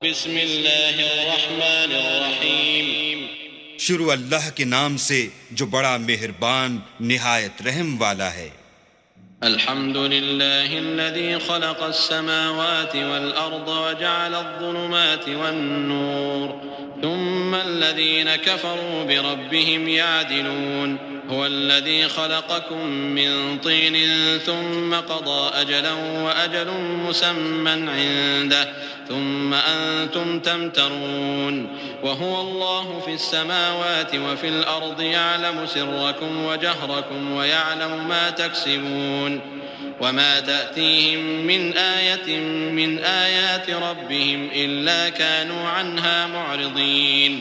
بسم اللہ الرحمن الرحیم۔ شروع اللہ کے نام سے جو بڑا مہربان نہایت رحم والا ہے۔ الحمد للہ الذی خلق السماوات والارض وجعل الظلمات والنور ثم الذین کفروا بربهم يعدلون هو الذي خلقكم من طين ثم قضى أجلا وأجل مسمى عنده ثم أنتم تمترون وهو الله في السماوات وفي الأرض يعلم سركم وجهركم ويعلم ما تكسبون وما تأتيهم من آية من آيات ربهم إلا كانوا عنها معرضين۔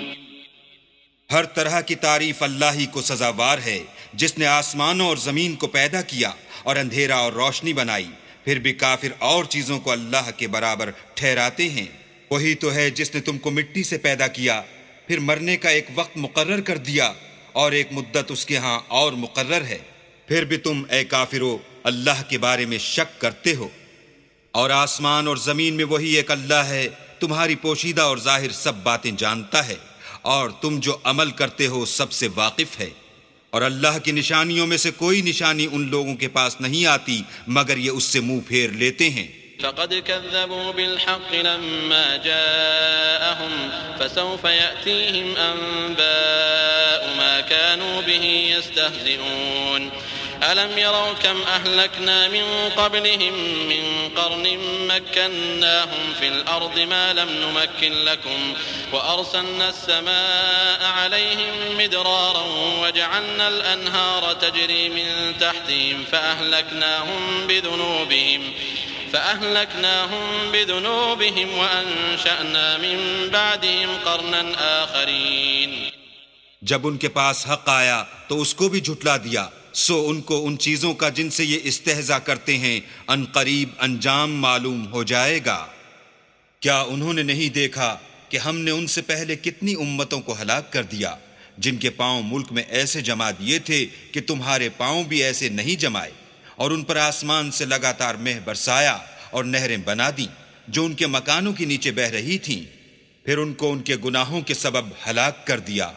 ہر طرح کی تعریف اللہ ہی کو سزاوار ہے، جس نے آسمانوں اور زمین کو پیدا کیا اور اندھیرا اور روشنی بنائی، پھر بھی کافر اور چیزوں کو اللہ کے برابر ٹھہراتے ہیں۔ وہی تو ہے جس نے تم کو مٹی سے پیدا کیا، پھر مرنے کا ایک وقت مقرر کر دیا اور ایک مدت اس کے ہاں اور مقرر ہے، پھر بھی تم اے کافرو اللہ کے بارے میں شک کرتے ہو۔ اور آسمان اور زمین میں وہی ایک اللہ ہے، تمہاری پوشیدہ اور ظاہر سب باتیں جانتا ہے، اور تم جو عمل کرتے ہو سب سے واقف ہے۔ اور اللہ کی نشانیوں میں سے کوئی نشانی ان لوگوں کے پاس نہیں آتی مگر یہ اس سے منہ پھیر لیتے ہیں۔ فقد كذبوا بالحق لما جاءهم فسوف يأتيهم أنباء ما كانوا به يستهزئون ألم يروا كم أهلكنا من قبلهم من قرن مكناهم في الأرض ما لم نمكن لكم وأرسلنا السماء عليهم مدرارا وجعلنا الأنهار تجري من تحتهم فأهلكناهم بذنوبهم وأنشأنا من بعدهم قرنا آخرين۔ جب ان کے پاس حق آیا تو اس کو بھی جھٹلا دیا، سو ان کو ان چیزوں کا جن سے یہ استہزاء کرتے ہیں ان قریب انجام معلوم ہو جائے گا۔ کیا انہوں نے نہیں دیکھا کہ ہم نے ان سے پہلے کتنی امتوں کو ہلاک کر دیا، جن کے پاؤں ملک میں ایسے جما دیے تھے کہ تمہارے پاؤں بھی ایسے نہیں جمائے، اور ان پر آسمان سے لگاتار مہ برسایا اور نہریں بنا دیں جو ان کے مکانوں کے نیچے بہہ رہی تھیں، پھر ان کو ان کے گناہوں کے سبب ہلاک کر دیا،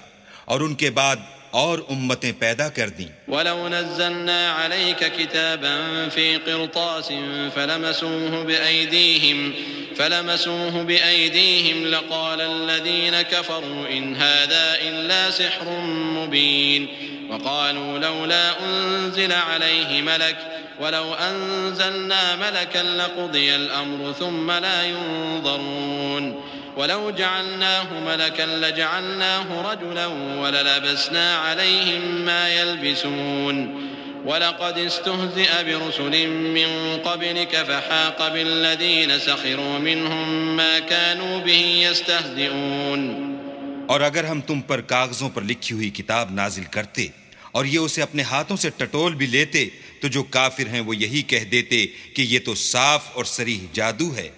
اور ان کے بعد اور امتیں پیدا کر دیں۔ وَلَوْ نَزَّلْنَا عَلَيْكَ كِتَابًا فِي قِرْطَاسٍ فَلَمَسُوهُ بِأَيْدِيهِمْ لَقَالَ الَّذِينَ كَفَرُوا إِنْ هَذَا إِلَّا سِحْرٌ مُبِينٌ وَقَالُوا لَوْلَا أُنزِلَ عَلَيْهِ مَلَكٌ وَلَوْ أَنزَلْنَا مَلَكًا لَقُضِيَ الْأَمْرُ ثُمَّ لَا يُنظَرُونَ وَلَوْ جَعَلْنَاهُ مَلَكًا لَجَعَلْنَاهُ رَجُلًا وَلَلَبَسْنَا عَلَيْهِمْ مَا يَلْبِسُونَ وَلَقَدِ اسْتُهْزِئَ بِرُسُلٍ مِّن قَبْلِكَ فَحَاقَ بِالَّذِينَ سَخِرُوا مِنْهُم مَّا كَانُوا بِهِ يَسْتَهْزِئُونَ۔ اور اگر ہم تم پر کاغذوں پر لکھی ہوئی کتاب نازل کرتے اور یہ اسے اپنے ہاتھوں سے ٹٹول بھی لیتے تو جو کافر ہیں وہ یہی کہہ دیتے کہ یہ تو صاف اور صریح جادو ہے،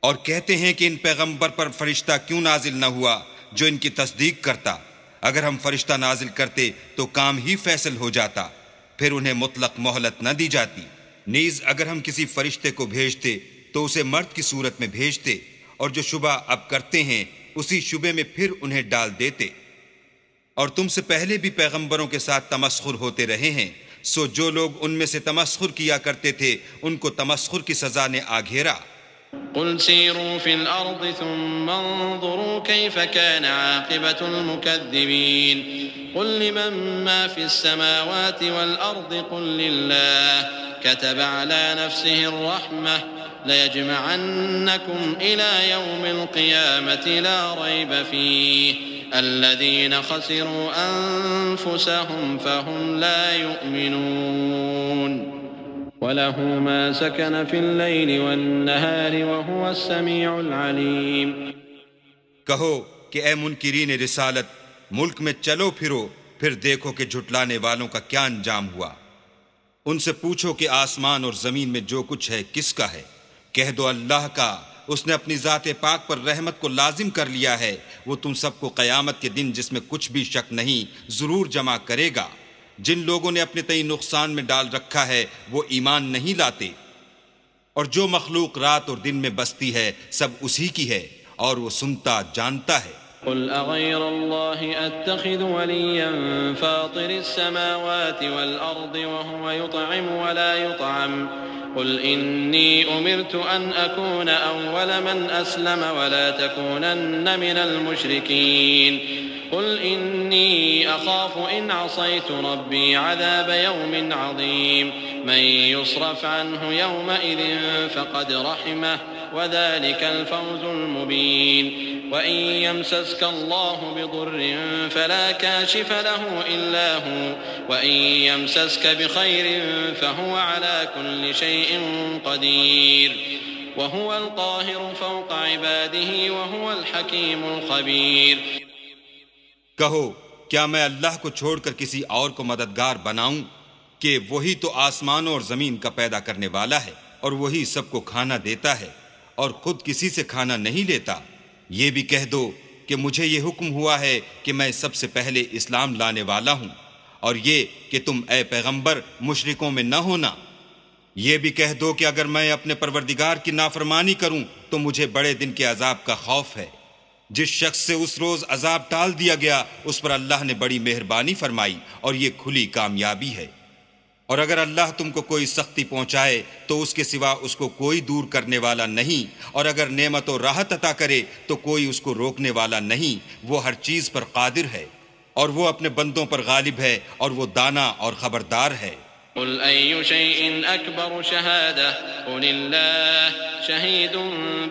اور کہتے ہیں کہ ان پیغمبر پر فرشتہ کیوں نازل نہ ہوا جو ان کی تصدیق کرتا۔ اگر ہم فرشتہ نازل کرتے تو کام ہی فیصل ہو جاتا، پھر انہیں مطلق مہلت نہ دی جاتی۔ نیز اگر ہم کسی فرشتے کو بھیجتے تو اسے مرد کی صورت میں بھیجتے، اور جو شبہ اب کرتے ہیں اسی شبے میں پھر انہیں ڈال دیتے۔ اور تم سے پہلے بھی پیغمبروں کے ساتھ تمسخر ہوتے رہے ہیں، سو جو لوگ ان میں سے تمسخر کیا کرتے تھے ان کو تمسخر کی سزا نے آ گھیرا۔ قل سيروا في الأرض ثم انظروا كيف كان عاقبة المكذبين قل لمن ما في السماوات والأرض قل لله كتب على نفسه الرحمة ليجمعنكم إلى يوم القيامة لا ريب فيه الذين خسروا أنفسهم فهم لا يؤمنون وَلَهُ مَا سَكَنَ فِي اللَّيْلِ وَالنَّهَارِ وَهُوَ السَّمِيعُ الْعَلِيمُ۔ کہو کہ اے منکرین رسالت، ملک میں چلو پھرو، پھر دیکھو کہ جھٹلانے والوں کا کیا انجام ہوا۔ ان سے پوچھو کہ آسمان اور زمین میں جو کچھ ہے کس کا ہے، کہہ دو اللہ کا، اس نے اپنی ذات پاک پر رحمت کو لازم کر لیا ہے، وہ تم سب کو قیامت کے دن جس میں کچھ بھی شک نہیں ضرور جمع کرے گا۔ جن لوگوں نے اپنے تئیں نقصان میں ڈال رکھا ہے وہ ایمان نہیں لاتے، اور جو مخلوق رات اور دن میں بستی ہے سب اسی کی ہے، اور وہ سنتا جانتا ہے۔ قل أغير الله أتخذ وليا فاطر السماوات والأرض وهو يطعم ولا يطعم قل إني أمرت أن أكون أول من أسلم ولا تكونن من المشركين قل إني أخاف إن عصيت ربي عذاب يوم عظيم من يصرف عنه يومئذ فقد رحمه وذلك الفوز المبين وإن يمسسك الله بضر فلا كاشف له إلا هو وإن يمسسك بخير فهو على كل شيء قدير وهو القاهر فوق عباده وهو الحكيم الخبير۔ کہو کیا میں اللہ کو چھوڑ کر کسی اور کو مددگار بناؤں کہ وہی تو آسمانوں اور زمین کا پیدا کرنے والا ہے اور وہی سب کو کھانا دیتا ہے اور خود کسی سے کھانا نہیں لیتا۔ یہ بھی کہہ دو کہ مجھے یہ حکم ہوا ہے کہ میں سب سے پہلے اسلام لانے والا ہوں، اور یہ کہ تم اے پیغمبر مشرکوں میں نہ ہونا۔ یہ بھی کہہ دو کہ اگر میں اپنے پروردگار کی نافرمانی کروں تو مجھے بڑے دن کے عذاب کا خوف ہے۔ جس شخص سے اس روز عذاب ٹال دیا گیا اس پر اللہ نے بڑی مہربانی فرمائی اور یہ کھلی کامیابی ہے۔ اور اگر اللہ تم کو کوئی سختی پہنچائے تو اس کے سوا اس کو کوئی دور کرنے والا نہیں، اور اگر نعمت و راحت عطا کرے تو کوئی اس کو روکنے والا نہیں، وہ ہر چیز پر قادر ہے اور وہ اپنے بندوں پر غالب ہے اور وہ دانا اور خبردار ہے۔ قل أي شيء أكبر شهادة قل الله شهيد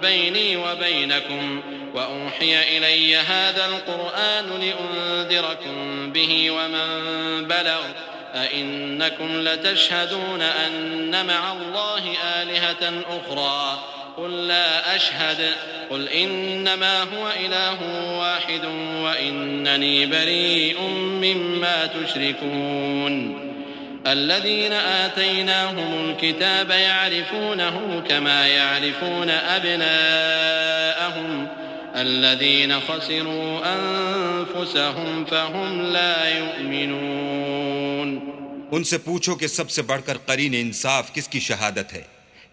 بيني وبينكم وأوحي إلي هذا القرآن لأنذركم به ومن بلغ أئنكم لتشهدون أن مع الله آلهة أخرى قل لا أشهد قل إنما هو إله واحد وإنني بريء مما تشركون الذين آتيناهم الكتاب يعرفونه كما يعرفون أبناءهم الذين خسروا أنفسهم فهم لا يؤمنون۔ ان سے پوچھو کہ سب سے بڑھ کر قرین انصاف کس کی شہادت ہے؟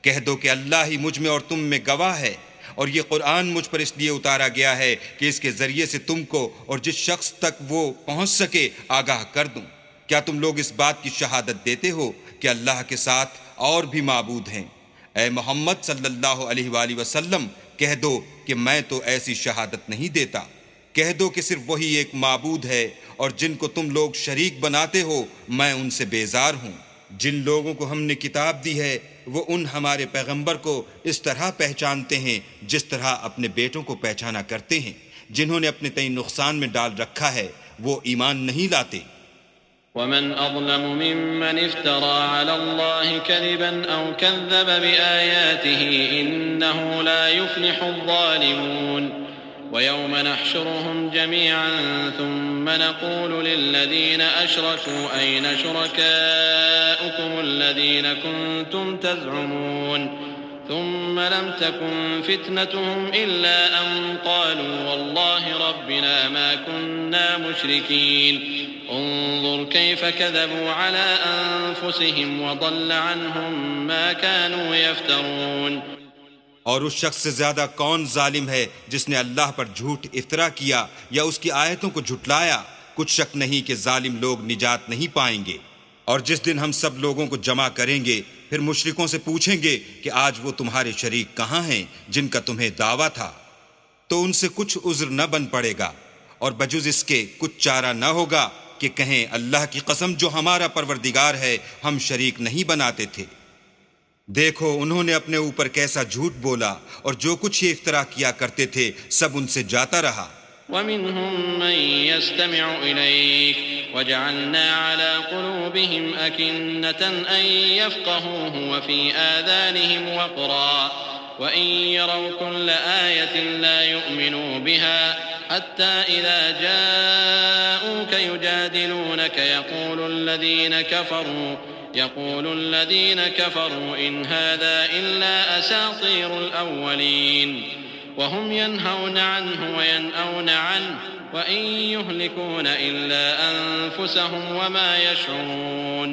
کہہ دو کہ اللہ ہی مجھ میں اور تم میں گواہ ہے، اور یہ قرآن مجھ پر اس لیے اتارا گیا ہے کہ اس کے ذریعے سے تم کو اور جس شخص تک وہ پہنچ سکے آگاہ کر دوں۔ کیا تم لوگ اس بات کی شہادت دیتے ہو کہ اللہ کے ساتھ اور بھی معبود ہیں؟ اے محمد صلی اللہ علیہ وآلہ وسلم کہہ دو کہ میں تو ایسی شہادت نہیں دیتا۔ کہہ دو کہ صرف وہی ایک معبود ہے، اور جن کو تم لوگ شریک بناتے ہو میں ان سے بیزار ہوں۔ جن لوگوں کو ہم نے کتاب دی ہے وہ ان ہمارے پیغمبر کو اس طرح پہچانتے ہیں جس طرح اپنے بیٹوں کو پہچانا کرتے ہیں۔ جنہوں نے اپنے تئیں نقصان میں ڈال رکھا ہے وہ ایمان نہیں لاتے۔ ومن أظلم ممن افترى على الله كذبا أو كذب بآياته إنه لا يفلح الظالمون ويوم نحشرهم جميعا ثم نقول للذين أشركوا أين شركاؤكم الذين كنتم تزعمون ثم لم تكن فتنتهم إلا أن قالوا والله ربنا ما كنا مشركين انظر كيف كذبوا على أنفسهم وضل عنهم ما كانوا يفترون۔ اور اس شخص سے زیادہ کون ظالم ہے جس نے اللہ پر جھوٹ افطرا کیا یا اس کی آیتوں کو جھٹلایا؟ کچھ شک نہیں کہ ظالم لوگ نجات نہیں پائیں گے۔ اور جس دن ہم سب لوگوں کو جمع کریں گے پھر مشرکوں سے پوچھیں گے کہ آج وہ تمہارے شریک کہاں ہیں جن کا تمہیں دعویٰ تھا، تو ان سے کچھ عذر نہ بن پڑے گا اور بجز اس کے کچھ چارہ نہ ہوگا کہ کہیں اللہ کی قسم جو ہمارا پروردگار ہے ہم شریک نہیں بناتے تھے۔ دیکھو انہوں نے اپنے اوپر کیسا جھوٹ بولا، اور جو کچھ یہ افطرا کیا کرتے تھے سب ان سے جاتا رہا۔ ومنهم من يستمع إليك وجعلنا على قلوبهم أكنة أن يفقهوه وفي آذانهم وقرا وإن يروا كل آية لا يؤمنوا بها حتى إذا جاءوك يجادلونك يقول الذين كفروا إن هذا إلا أساطير الأولين وهم ينهون عنه وينأون عنه وإن يهلكون إلا أنفسهم وما يشعرون۔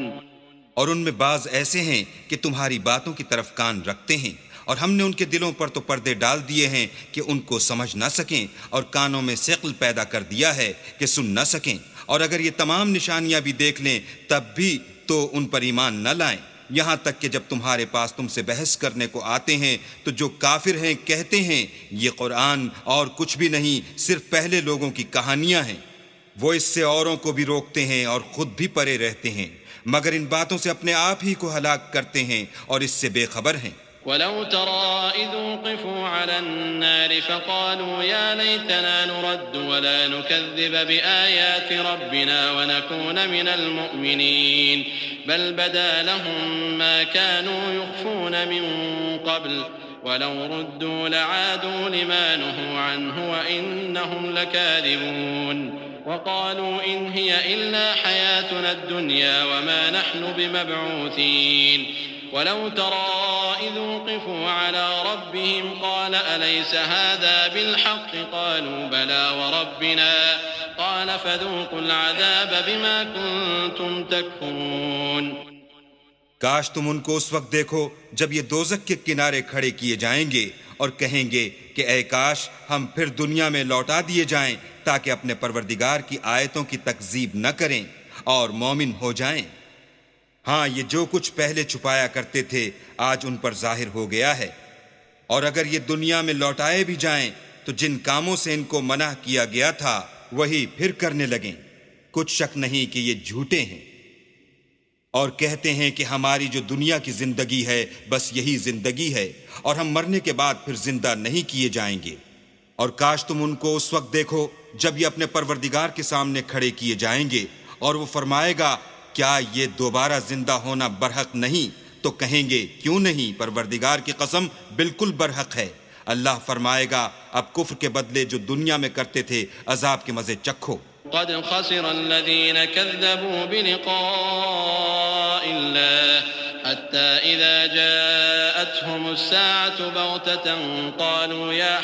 اور ان میں بعض ایسے ہیں کہ تمہاری باتوں کی طرف کان رکھتے ہیں اور ہم نے ان کے دلوں پر تو پردے ڈال دیے ہیں کہ ان کو سمجھ نہ سکیں، اور کانوں میں ثقل پیدا کر دیا ہے کہ سن نہ سکیں، اور اگر یہ تمام نشانیاں بھی دیکھ لیں تب بھی تو ان پر ایمان نہ لائیں، یہاں تک کہ جب تمہارے پاس تم سے بحث کرنے کو آتے ہیں تو جو کافر ہیں کہتے ہیں یہ قرآن اور کچھ بھی نہیں، صرف پہلے لوگوں کی کہانیاں ہیں۔ وہ اس سے اوروں کو بھی روکتے ہیں اور خود بھی پرے رہتے ہیں، مگر ان باتوں سے اپنے آپ ہی کو ہلاک کرتے ہیں اور اس سے بے خبر ہیں۔ ولو ترى إذ وقفوا على النار فقالوا يا ليتنا نرد ولا نكذب بآيات ربنا ونكون من المؤمنين بل بدا لهم ما كانوا يخفون من قبل ولو ردوا لعادوا لما نهوا عنه وإنهم لكاذبون وقالوا إن هي إلا حياتنا الدنيا وما نحن بمبعوثين ولو ترى إذ وقفوا على ربهم قال أليس هذا بالحق قالوا بلى وربنا قال فذوقوا العذاب بما كنتم تكفرون۔ کاش تم ان کو اس وقت دیکھو جب یہ دوزخ کے کنارے کھڑے کیے جائیں گے اور کہیں گے کہ اے کاش ہم پھر دنیا میں لوٹا دیے جائیں تاکہ اپنے پروردگار کی آیتوں کی تکذیب نہ کریں اور مومن ہو جائیں۔ ہاں، یہ جو کچھ پہلے چھپایا کرتے تھے آج ان پر ظاہر ہو گیا ہے، اور اگر یہ دنیا میں لوٹائے بھی جائیں تو جن کاموں سے ان کو منع کیا گیا تھا وہی پھر کرنے لگیں۔ کچھ شک نہیں کہ یہ جھوٹے ہیں، اور کہتے ہیں کہ ہماری جو دنیا کی زندگی ہے بس یہی زندگی ہے اور ہم مرنے کے بعد پھر زندہ نہیں کیے جائیں گے۔ اور کاش تم ان کو اس وقت دیکھو جب یہ اپنے پروردگار کے سامنے کھڑے کیے جائیں گے اور وہ فرمائے گا کیا یہ دوبارہ زندہ ہونا برحق نہیں؟ تو کہیں گے کیوں نہیں، پروردگار کی قسم بالکل برحق ہے۔ اللہ فرمائے گا اب کفر کے بدلے جو دنیا میں کرتے تھے عذاب کے مزے چکھو۔ قد خسر الذين كذبوا بلقاء الله حتى إذا جاءتهم الساعة بغتة قالوا يا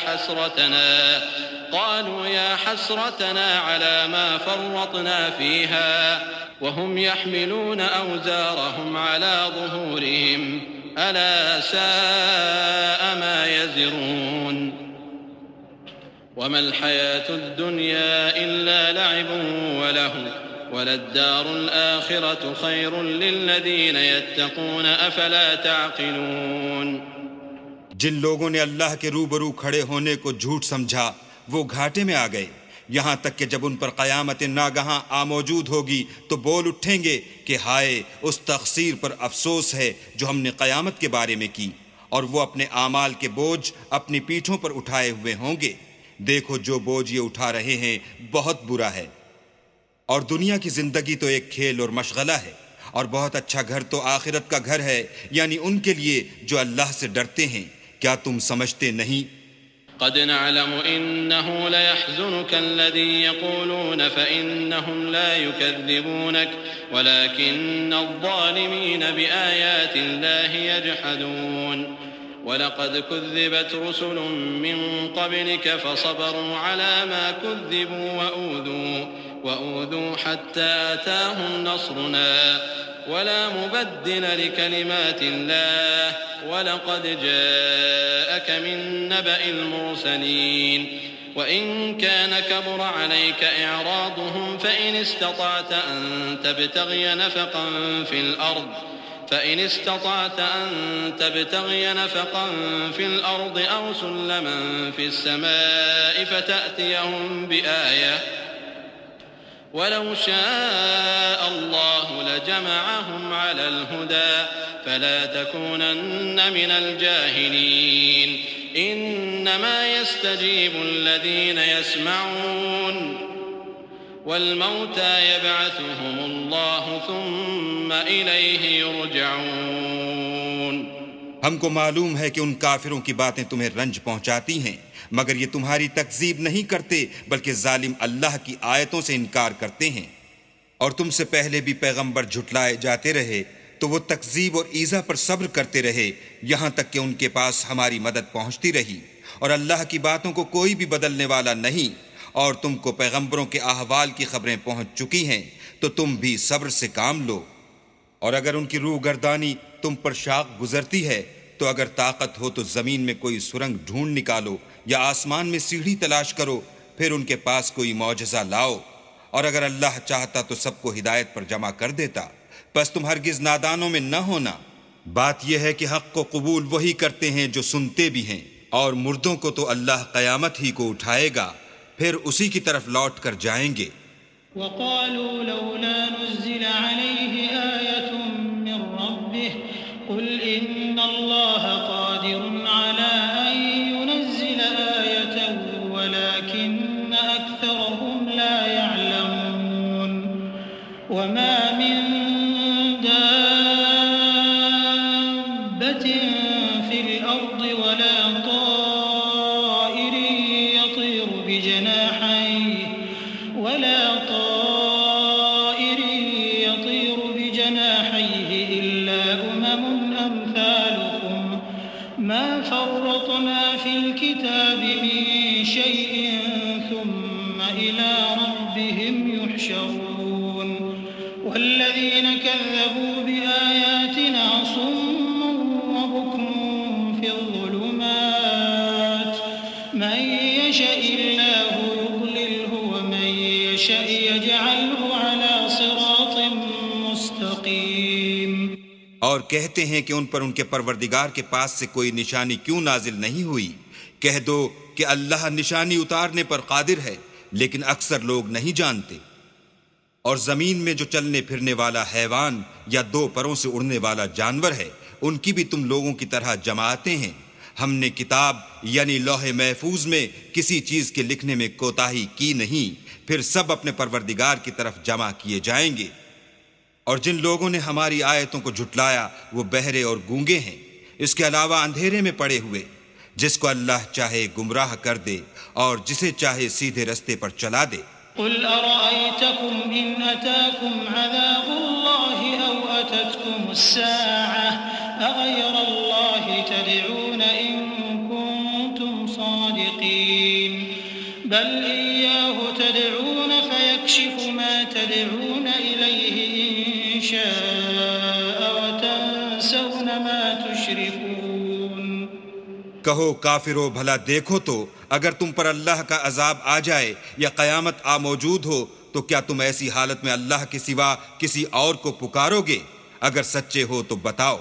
حسرتنا على ما فرطنا فيها وهم يحملون أوزارهم على ظهورهم ألا ساء ما يزرون وما الحياة الدنيا إلا لعب ولهو وللدار الآخرة خير للذين يتقون أفلا تعقلون۔ جن لوگوں نے اللہ کے روبرو کھڑے ہونے کو جھوٹ سمجھا وہ گھاٹے میں آ گئے، یہاں تک کہ جب ان پر قیامت ناگہاں آ موجود ہوگی تو بول اٹھیں گے کہ ہائے اس تقصیر پر افسوس ہے جو ہم نے قیامت کے بارے میں کی، اور وہ اپنے اعمال کے بوجھ اپنی پیٹھوں پر اٹھائے ہوئے ہوں گے۔ دیکھو جو بوجھ یہ اٹھا رہے ہیں بہت برا ہے، اور دنیا کی زندگی تو ایک کھیل اور مشغلہ ہے، اور بہت اچھا گھر تو آخرت کا گھر ہے، یعنی ان کے لیے جو اللہ سے ڈرتے ہیں۔ کیا تم سمجھتے نہیں؟ قد نعلم إنه ليحزنك الذي يقولون فإنهم لا يكذبونك ولكن الظالمين بآيات الله يجحدون ولقد كذبت رسل من قبلك فصبروا على ما كذبوا وأوذوا حتى أتاهم نصرنا ولا مبدل لكلمات الله ولقد جاءك من نبأ المرسلين وإن كان كبر عليك إعراضهم فإن استطعت أن تبتغي نفقا في الأرض أو سلما في السماء فتأتيهم بآية ولو شاء الله لجمعهم على الهدى فلا تكونن من الجاهلين إنما يستجيب الذين يسمعون والموتى يبعثهم الله ثم إليه يرجعون۔ ہم کو معلوم ہے کہ ان کافروں کی باتیں تمہیں رنج پہنچاتی ہیں، مگر یہ تمہاری تکذیب نہیں کرتے بلکہ ظالم اللہ کی آیتوں سے انکار کرتے ہیں، اور تم سے پہلے بھی پیغمبر جھٹلائے جاتے رہے تو وہ تکذیب اور ایذا پر صبر کرتے رہے یہاں تک کہ ان کے پاس ہماری مدد پہنچتی رہی، اور اللہ کی باتوں کو کوئی بھی بدلنے والا نہیں، اور تم کو پیغمبروں کے احوال کی خبریں پہنچ چکی ہیں تو تم بھی صبر سے کام لو، اور اگر ان کی روح گردانی تم پر شاق گزرتی ہے تو اگر طاقت ہو تو زمین میں کوئی سرنگ ڈھونڈ نکالو یا آسمان میں سیڑھی تلاش کرو، پھر ان کے پاس کوئی معجزہ لاؤ، اور اگر اللہ چاہتا تو سب کو ہدایت پر جمع کر دیتا، بس تم ہرگز نادانوں میں نہ ہونا۔ بات یہ ہے کہ حق کو قبول وہی کرتے ہیں جو سنتے بھی ہیں، اور مردوں کو تو اللہ قیامت ہی کو اٹھائے گا، پھر اسی کی طرف لوٹ کر جائیں گے۔ وقالوا لولا نزل عليه آية من ربه قل إن الله قادر على أن ينزل آية ولكن أكثرهم لا يعلمون وما من دابة في الأرض ولا طائر يطير بجناحيه إلا أمثالكم ما فرطنا في الكتاب من شيء ثم إلى ربهم يحشرون والذين كذبوا بآياتنا صم وبكم في الظلمات من يشاء الله يضلله ومن يشاء يجعله على صراط مستقيم۔ اور کہتے ہیں کہ ان پر ان کے پروردگار کے پاس سے کوئی نشانی کیوں نازل نہیں ہوئی؟ کہہ دو کہ اللہ نشانی اتارنے پر قادر ہے، لیکن اکثر لوگ نہیں جانتے۔ اور زمین میں جو چلنے پھرنے والا حیوان یا دو پروں سے اڑنے والا جانور ہے، ان کی بھی تم لوگوں کی طرح جماعتیں ہیں۔ ہم نے کتاب یعنی لوح محفوظ میں کسی چیز کے لکھنے میں کوتاہی کی نہیں، پھر سب اپنے پروردگار کی طرف جمع کیے جائیں گے۔ اور جن لوگوں نے ہماری آیتوں کو جھٹلایا وہ بہرے اور گونگے ہیں، اس کے علاوہ اندھیرے میں پڑے ہوئے۔ جس کو اللہ چاہے گمراہ کر دے اور جسے چاہے سیدھے رستے پر چلا دے۔ قل أرأيتكم إن أتاكم عذاب الله أو أتتكم الساعة أغير الله تدعون إن كنتم صادقين بل إياه تدعون فيكشف ما تدعون إليه إن شاء وتنسون ما تشركون۔ کہو کافرو بھلا دیکھو تو اگر تم پر اللہ کا عذاب آ جائے یا قیامت آ موجود ہو تو کیا تم ایسی حالت میں اللہ کے سوا کسی اور کو پکارو گے؟ اگر سچے ہو تو بتاؤ۔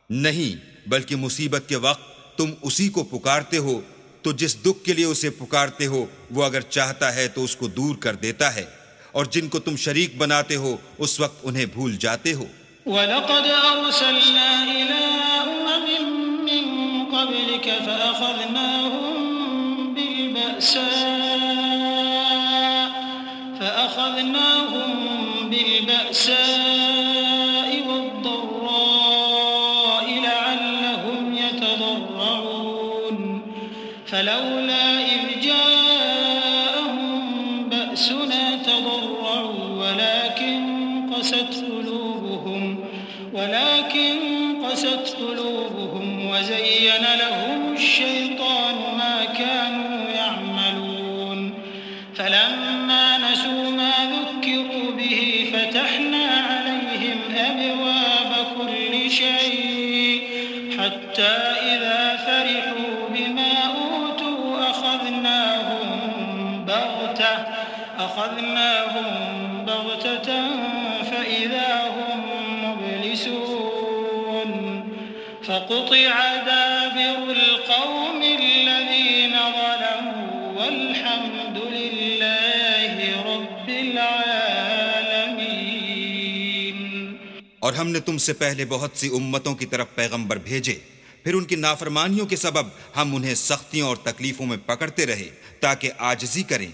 نہیں، بلکہ مصیبت کے وقت تم اسی کو پکارتے ہو تو جس دکھ کے لیے اسے پکارتے ہو وہ اگر چاہتا ہے تو اس کو دور کر دیتا ہے، اور جن کو تم شریک بناتے ہو اس وقت انہیں بھول جاتے ہو۔ وَلَقَدْ أَرْسَلْنَا إِلَىٰ أُمَمٍ مِّن قَبْلِكَ فَأَخَذْنَاهُم بِالْبَأْسَاءِ وَالضَّرَّاءِ لَعَلَّهُمْ يَتَضَرَّعُونَ فَلَوْلَا إِذْ جَاءَهُم بَأْسُنَا تَضَرَّعُوا وَلَكِن قَسَتْ قُلُوبُهُمْ وَزَيَّنَ لَهُمُ الشَّيْطَانُ مَا كَانُوا يَعْمَلُونَ فَلَمَّا نَسُوا مَا ذُكِّرُوا بِهِ فَتَحْنَا عَلَيْهِمْ أَبْوَابَ كُلِّ شَيْءٍ حَتَّى إِذَا فَرِحُوا بِمَا أُوتُوا أَخَذْنَاهُمْ بَغْتَةً فَإِذَا هُمْ مُبْلِسُونَ فَقُطِعَ دَابِرُ الْقَوْمِ الَّذِينَ ظَلَمُوا وَالْحَمْدُ لِلَّهِ رَبِّ الْعَالَمِينَ۔ اور ہم نے تم سے پہلے بہت سی امتوں کی طرف پیغمبر بھیجے، پھر ان کی نافرمانیوں کے سبب ہم انہیں سختیوں اور تکلیفوں میں پکڑتے رہے تاکہ عاجزی کریں۔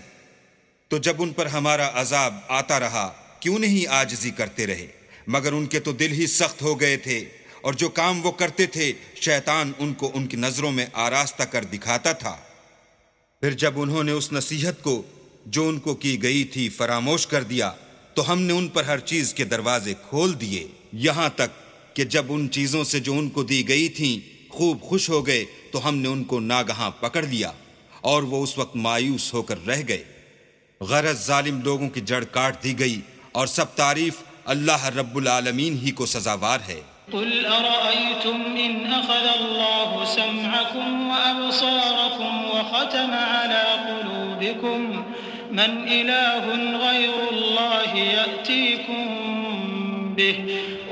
تو جب ان پر ہمارا عذاب آتا رہا کیوں نہیں عاجزی کرتے رہے؟ مگر ان کے تو دل ہی سخت ہو گئے تھے، اور جو کام وہ کرتے تھے شیطان ان کو ان کی نظروں میں آراستہ کر دکھاتا تھا۔ پھر جب انہوں نے اس نصیحت کو جو ان کو کی گئی تھی فراموش کر دیا تو ہم نے ان پر ہر چیز کے دروازے کھول دیے، یہاں تک کہ جب ان چیزوں سے جو ان کو دی گئی تھیں خوب خوش ہو گئے تو ہم نے ان کو ناگہاں پکڑ لیا، اور وہ اس وقت مایوس ہو کر رہ گئے۔ غرض ظالم لوگوں کی جڑ کاٹ دی گئی، اور سب تعریف اللہ رب العالمین ہی کو سزاوار ہے۔ قل أرأيتم إن أخذ الله سمعكم وأبصاركم وختم على قلوبكم من إله غير الله يأتيكم به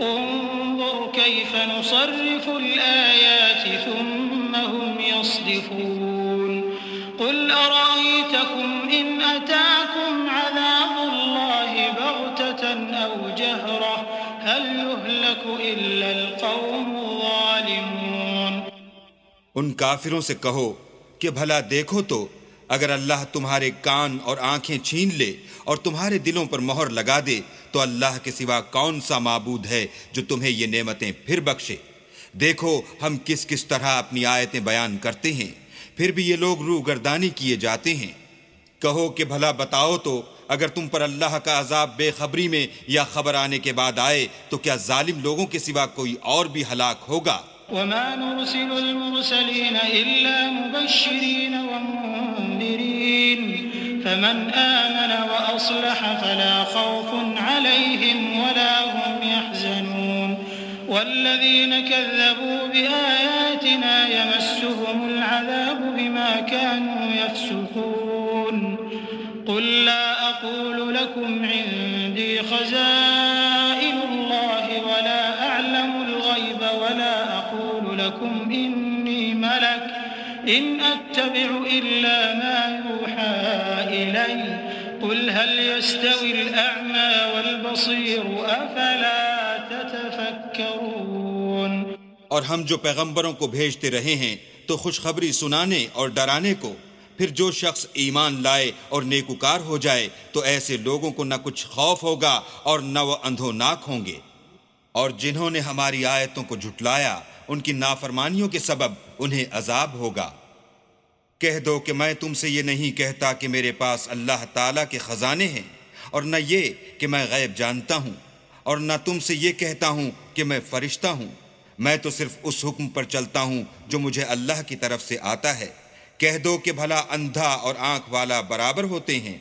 انظر كيف نصرف الآيات ثم هم يصدفون قل أرأيتكم إن أتاكم عذاب الله بغتة أو جهرة هل يهلك إلا القوم الظالمون۔ ان کافروں سے کہو کہ بھلا دیکھو تو اگر اللہ تمہارے کان اور آنکھیں چھین لے اور تمہارے دلوں پر مہر لگا دے تو اللہ کے سوا کون سا معبود ہے جو تمہیں یہ نعمتیں پھر بخشے۔ دیکھو ہم کس کس طرح اپنی آیتیں بیان کرتے ہیں، پھر بھی یہ لوگ روگردانی کیے جاتے ہیں۔ کہو کہ بھلا بتاؤ تو اگر تم پر اللہ کا عذاب بے خبری میں یا خبر آنے کے بعد آئے تو کیا ظالم لوگوں کے سوا کوئی اور بھی ہلاک ہوگا؟ وما نرسل المرسلين إلا مبشرين ومنذرين فمن آمن وأصلح فلا خوف عليهم ولا هم يحزنون والذين كذبوا بآياتنا يمسهم العذاب بما كانوا يفسقون قل لا أقول لكم عندي خزائن الله ولا أعلم الغيب ولا أقول لكم إني ملك إن أتبع إلا ما يوحى إلي قل هل يستوي الأعمى والبصير أفلا تتفكرون۔ اور ہم جو پیغمبروں کو بھیجتے رہے ہیں تو خوشخبری سنانے اور ڈرانے کو، پھر جو شخص ایمان لائے اور نیکوکار ہو جائے تو ایسے لوگوں کو نہ کچھ خوف ہوگا اور نہ وہ اندھوناک ہوں گے، اور جنہوں نے ہماری آیتوں کو جھٹلایا ان کی نافرمانیوں کے سبب انہیں عذاب ہوگا۔ کہہ دو کہ میں تم سے یہ نہیں کہتا کہ میرے پاس اللہ تعالیٰ کے خزانے ہیں، اور نہ یہ کہ میں غیب جانتا ہوں، اور نہ تم سے یہ کہتا ہوں کہ میں فرشتہ ہوں، میں تو صرف اس حکم پر چلتا ہوں جو مجھے اللہ کی طرف سے آتا ہے۔ کہہ دو کہ بھلا اندھا اور آنکھ والا برابر ہوتے ہیں،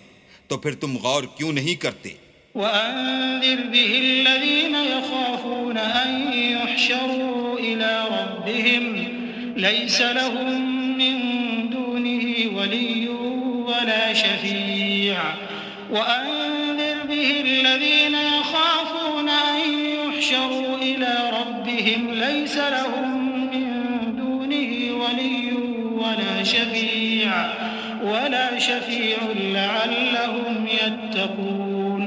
تو پھر تم غور کیوں نہیں کرتے؟ وأنذر به الذين يخافون أن يحشروا إلى ربهم ليس لهم من دونه ولي ولا شفيع وأنذر به الذين يخافون أن يحشروا إلى ربهم ليس لهم من دونه ولي ولا شفيع لعلهم يتقون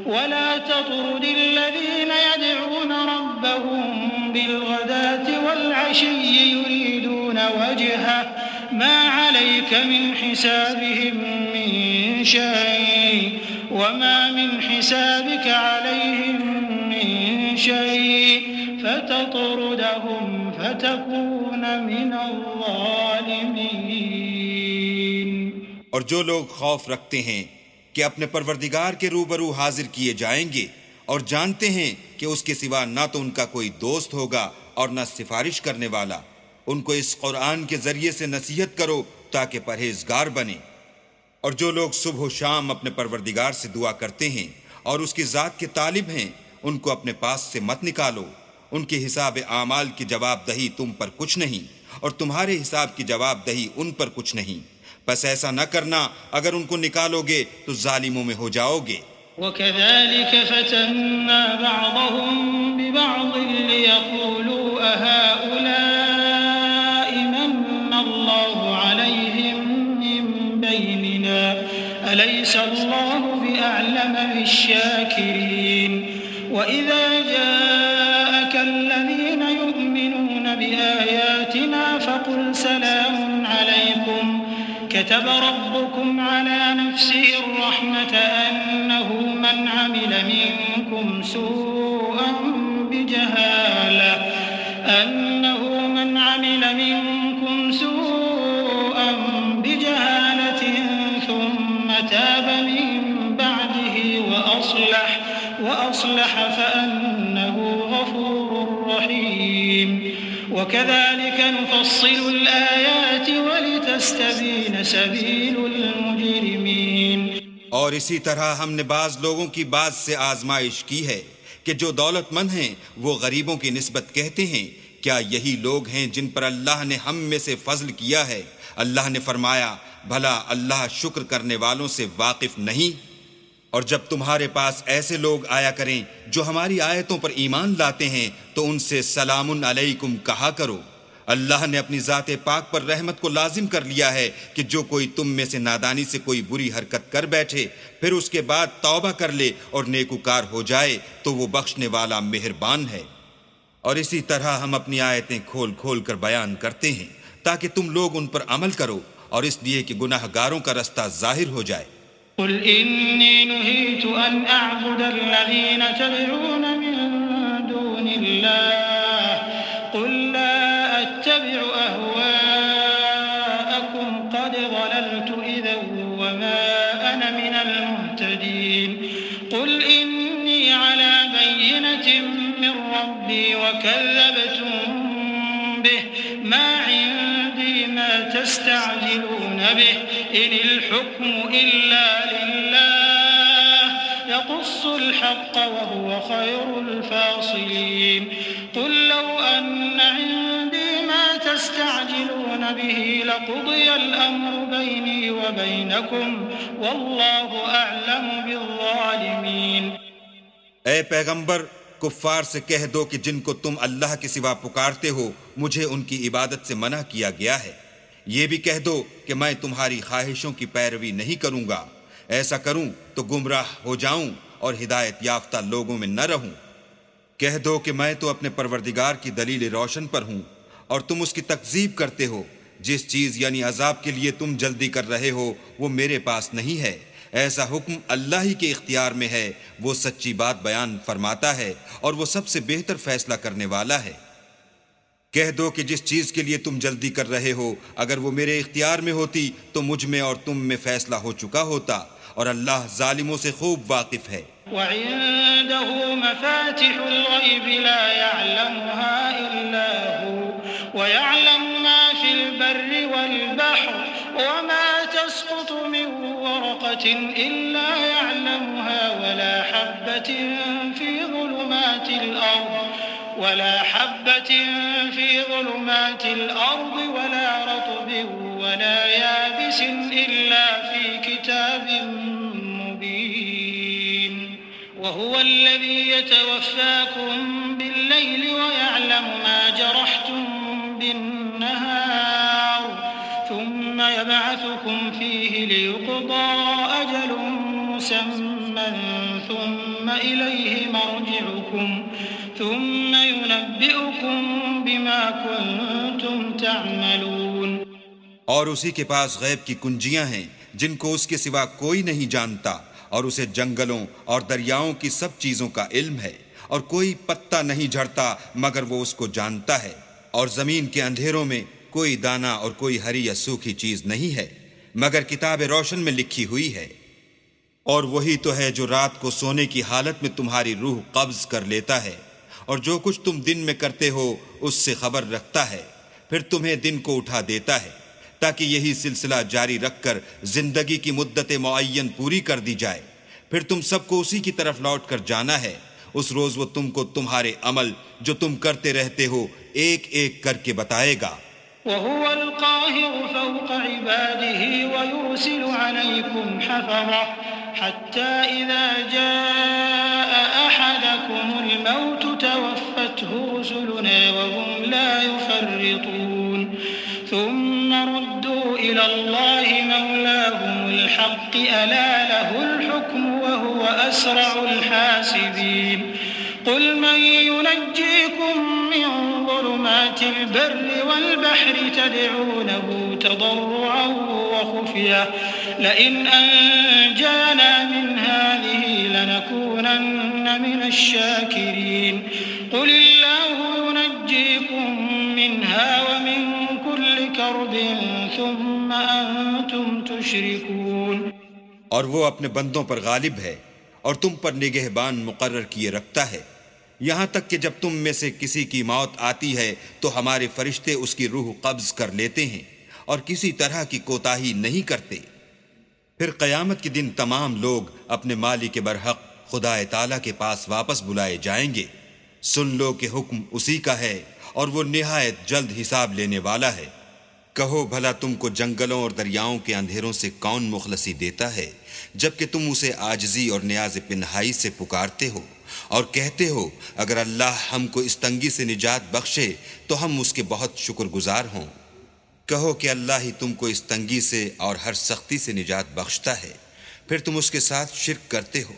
ولا تطرد الذين يدعون ربهم بالغداة والعشي يريدون وجهه ما عليك من حسابهم من شيء وما من حسابك عليهم من شيء فتطردهم فتكون من الظالمين۔ اور جو لوگ خوف رکھتے ہیں کہ اپنے پروردگار کے روبرو حاضر کیے جائیں گے اور جانتے ہیں کہ اس کے سوا نہ تو ان کا کوئی دوست ہوگا اور نہ سفارش کرنے والا، ان کو اس قرآن کے ذریعے سے نصیحت کرو تاکہ پرہیزگار بنیں۔ اور جو لوگ صبح و شام اپنے پروردگار سے دعا کرتے ہیں اور اس کی ذات کے طالب ہیں، ان کو اپنے پاس سے مت نکالو، ان کے حساب اعمال کی جواب دہی تم پر کچھ نہیں اور تمہارے حساب کی جواب دہی ان پر کچھ نہیں، بس ایسا نہ کرنا، اگر ان کو نکالو گے تو ظالموں میں ہو جاؤ گے۔ وَكَذَلِكَ فَتَنَّا بَعْضَهُمْ بِبَعْضٍ لِيَقُولُوا أَهَؤُلَاءِ مَنَّ اللَّهُ عَلَيْهِمْ مِنْ بَيْنِنَا أَلَيْسَ اللَّهُ بِأَعْلَمَ بِالشَّاكِرِينَ وَإِذَا جَاءَكَ الَّذِينَ يُؤْمِنُونَ بِآيَاتِنَا فَقُلْ سَلَامٌ عَلَيْكُمْ كتب ربكم على نفسه الرحمة أنه من عمل منكم سوءا بجهالة ثم تاب من بعده وأصلح فأنه غفور رحيم وكذلك نفصل الآيات ولتستبين سبيل المجرمين۔ اور اسی طرح ہم نے بعض لوگوں کی بعض سے آزمائش کی ہے کہ جو دولت مند ہیں وہ غریبوں کی نسبت کہتے ہیں کیا یہی لوگ ہیں جن پر اللہ نے ہم میں سے فضل کیا ہے؟ اللہ نے فرمایا بھلا اللہ شکر کرنے والوں سے واقف نہیں؟ اور جب تمہارے پاس ایسے لوگ آیا کریں جو ہماری آیتوں پر ایمان لاتے ہیں تو ان سے سلام علیکم کہا کرو۔ اللہ نے اپنی ذات پاک پر رحمت کو لازم کر لیا ہے کہ جو کوئی تم میں سے نادانی سے کوئی بری حرکت کر بیٹھے پھر اس کے بعد توبہ کر لے اور نیکوکار ہو جائے تو وہ بخشنے والا مہربان ہے۔ اور اسی طرح ہم اپنی آیتیں کھول کھول کر بیان کرتے ہیں تاکہ تم لوگ ان پر عمل کرو اور اس لیے کہ گناہ گاروں کا رستہ ظاہر ہو جائے۔ قل إني نهيت أن أعبد الذين تدعون من دون الله قل لا أتبع أهواءكم قد ضللت إذا وما أنا من المهتدين قل إني على بينة من ربي وكذبتم به ما عندي ما تستعجلون به إن الحكم إلا لله يقص الحق وهو خير الفاصلين قل لو أن عندي ما تستعجلون به لقضي الأمر بيني وبينكم والله أعلم بالظالمين۔ اے پیغمبر کفار سے کہہ دو کہ جن کو تم اللہ کے سوا پکارتے ہو مجھے ان کی عبادت سے منع کیا گیا ہے۔ یہ بھی کہہ دو کہ میں تمہاری خواہشوں کی پیروی نہیں کروں گا، ایسا کروں تو گمراہ ہو جاؤں اور ہدایت یافتہ لوگوں میں نہ رہوں۔ کہہ دو کہ میں تو اپنے پروردگار کی دلیل روشن پر ہوں اور تم اس کی تکذیب کرتے ہو۔ جس چیز یعنی عذاب کے لیے تم جلدی کر رہے ہو وہ میرے پاس نہیں ہے، ایسا حکم اللہ ہی کے اختیار میں ہے، وہ سچی بات بیان فرماتا ہے اور وہ سب سے بہتر فیصلہ کرنے والا ہے۔ کہہ دو کہ جس چیز کے لیے تم جلدی کر رہے ہو اگر وہ میرے اختیار میں ہوتی تو مجھ میں اور تم میں فیصلہ ہو چکا ہوتا، اور اللہ ظالموں سے خوب واقف ہے۔ وعنده مفاتح الغيب لا يعلمها إلا هو ويعلم ما في البر والبحر وما تسقط من ورقة إلا يعلمها ولا حبة في ظلمات الأرض ولا رطب ولا يابس إلا في كتاب مبين وهو الذي يتوفاكم بالليل ويعلم ما جرحتم بالنهار ثم يبعثكم فيه ليقضى أجل مسمى ثم إليه مرجعكم ثم ينبئكم بما كنتم تعملون۔ اور اسی کے پاس غیب کی کنجیاں ہیں جن کو اس کے سوا کوئی نہیں جانتا، اور اسے جنگلوں اور دریاؤں کی سب چیزوں کا علم ہے، اور کوئی پتا نہیں جھڑتا مگر وہ اس کو جانتا ہے، اور زمین کے اندھیروں میں کوئی دانہ اور کوئی ہری یا سوکھی چیز نہیں ہے مگر کتاب روشن میں لکھی ہوئی ہے۔ اور وہی تو ہے جو رات کو سونے کی حالت میں تمہاری روح قبض کر لیتا ہے، اور جو کچھ تم دن میں کرتے ہو اس سے خبر رکھتا ہے، پھر تمہیں دن کو اٹھا دیتا ہے تاکہ یہی سلسلہ جاری رکھ کر زندگی کی مدت معین پوری کر دی جائے، پھر تم سب کو اسی کی طرف لوٹ کر جانا ہے۔ اس روز وہ تم کو تمہارے عمل جو تم کرتے رہتے ہو ایک ایک کر کے بتائے گا۔ وهو القاهر فوق عباده ويرسل عليكم حفظة حتى إذا جاء أحدكم الموت توفته رسلنا وهم لا يفرطون ثم ردوا إلى الله مولاهم الحق ألا له الحكم وهو أسرع الحاسبين قل من ينجيكم من ظلمات البر والبحر تدعونه تضرعا وخفية لئن أنجانا من هذه لنكونن من الشاكرين قل الله ينجيكم منها ومن كل كرب ثم أنتم تشركون۔ اور وہ اپنے بندوں پر غالب ہے اور تم پر نگہبان مقرر کیے رکھتا ہے، یہاں تک کہ جب تم میں سے کسی کی موت آتی ہے تو ہمارے فرشتے اس کی روح قبض کر لیتے ہیں اور کسی طرح کی کوتاہی نہیں کرتے۔ پھر قیامت کے دن تمام لوگ اپنے مالک برحق خدا تعالیٰ کے پاس واپس بلائے جائیں گے۔ سن لو کہ حکم اسی کا ہے اور وہ نہایت جلد حساب لینے والا ہے۔ کہو بھلا تم کو جنگلوں اور دریاؤں کے اندھیروں سے کون مخلصی دیتا ہے، جبکہ تم اسے عاجزی اور نیاز پنہائی سے پکارتے ہو اور کہتے ہو اگر اللہ ہم کو اس تنگی سے نجات بخشے تو ہم اس کے بہت شکر گزار ہوں۔ کہو کہ اللہ ہی تم کو اس تنگی سے اور ہر سختی سے نجات بخشتا ہے، پھر تم اس کے ساتھ شرک کرتے ہو۔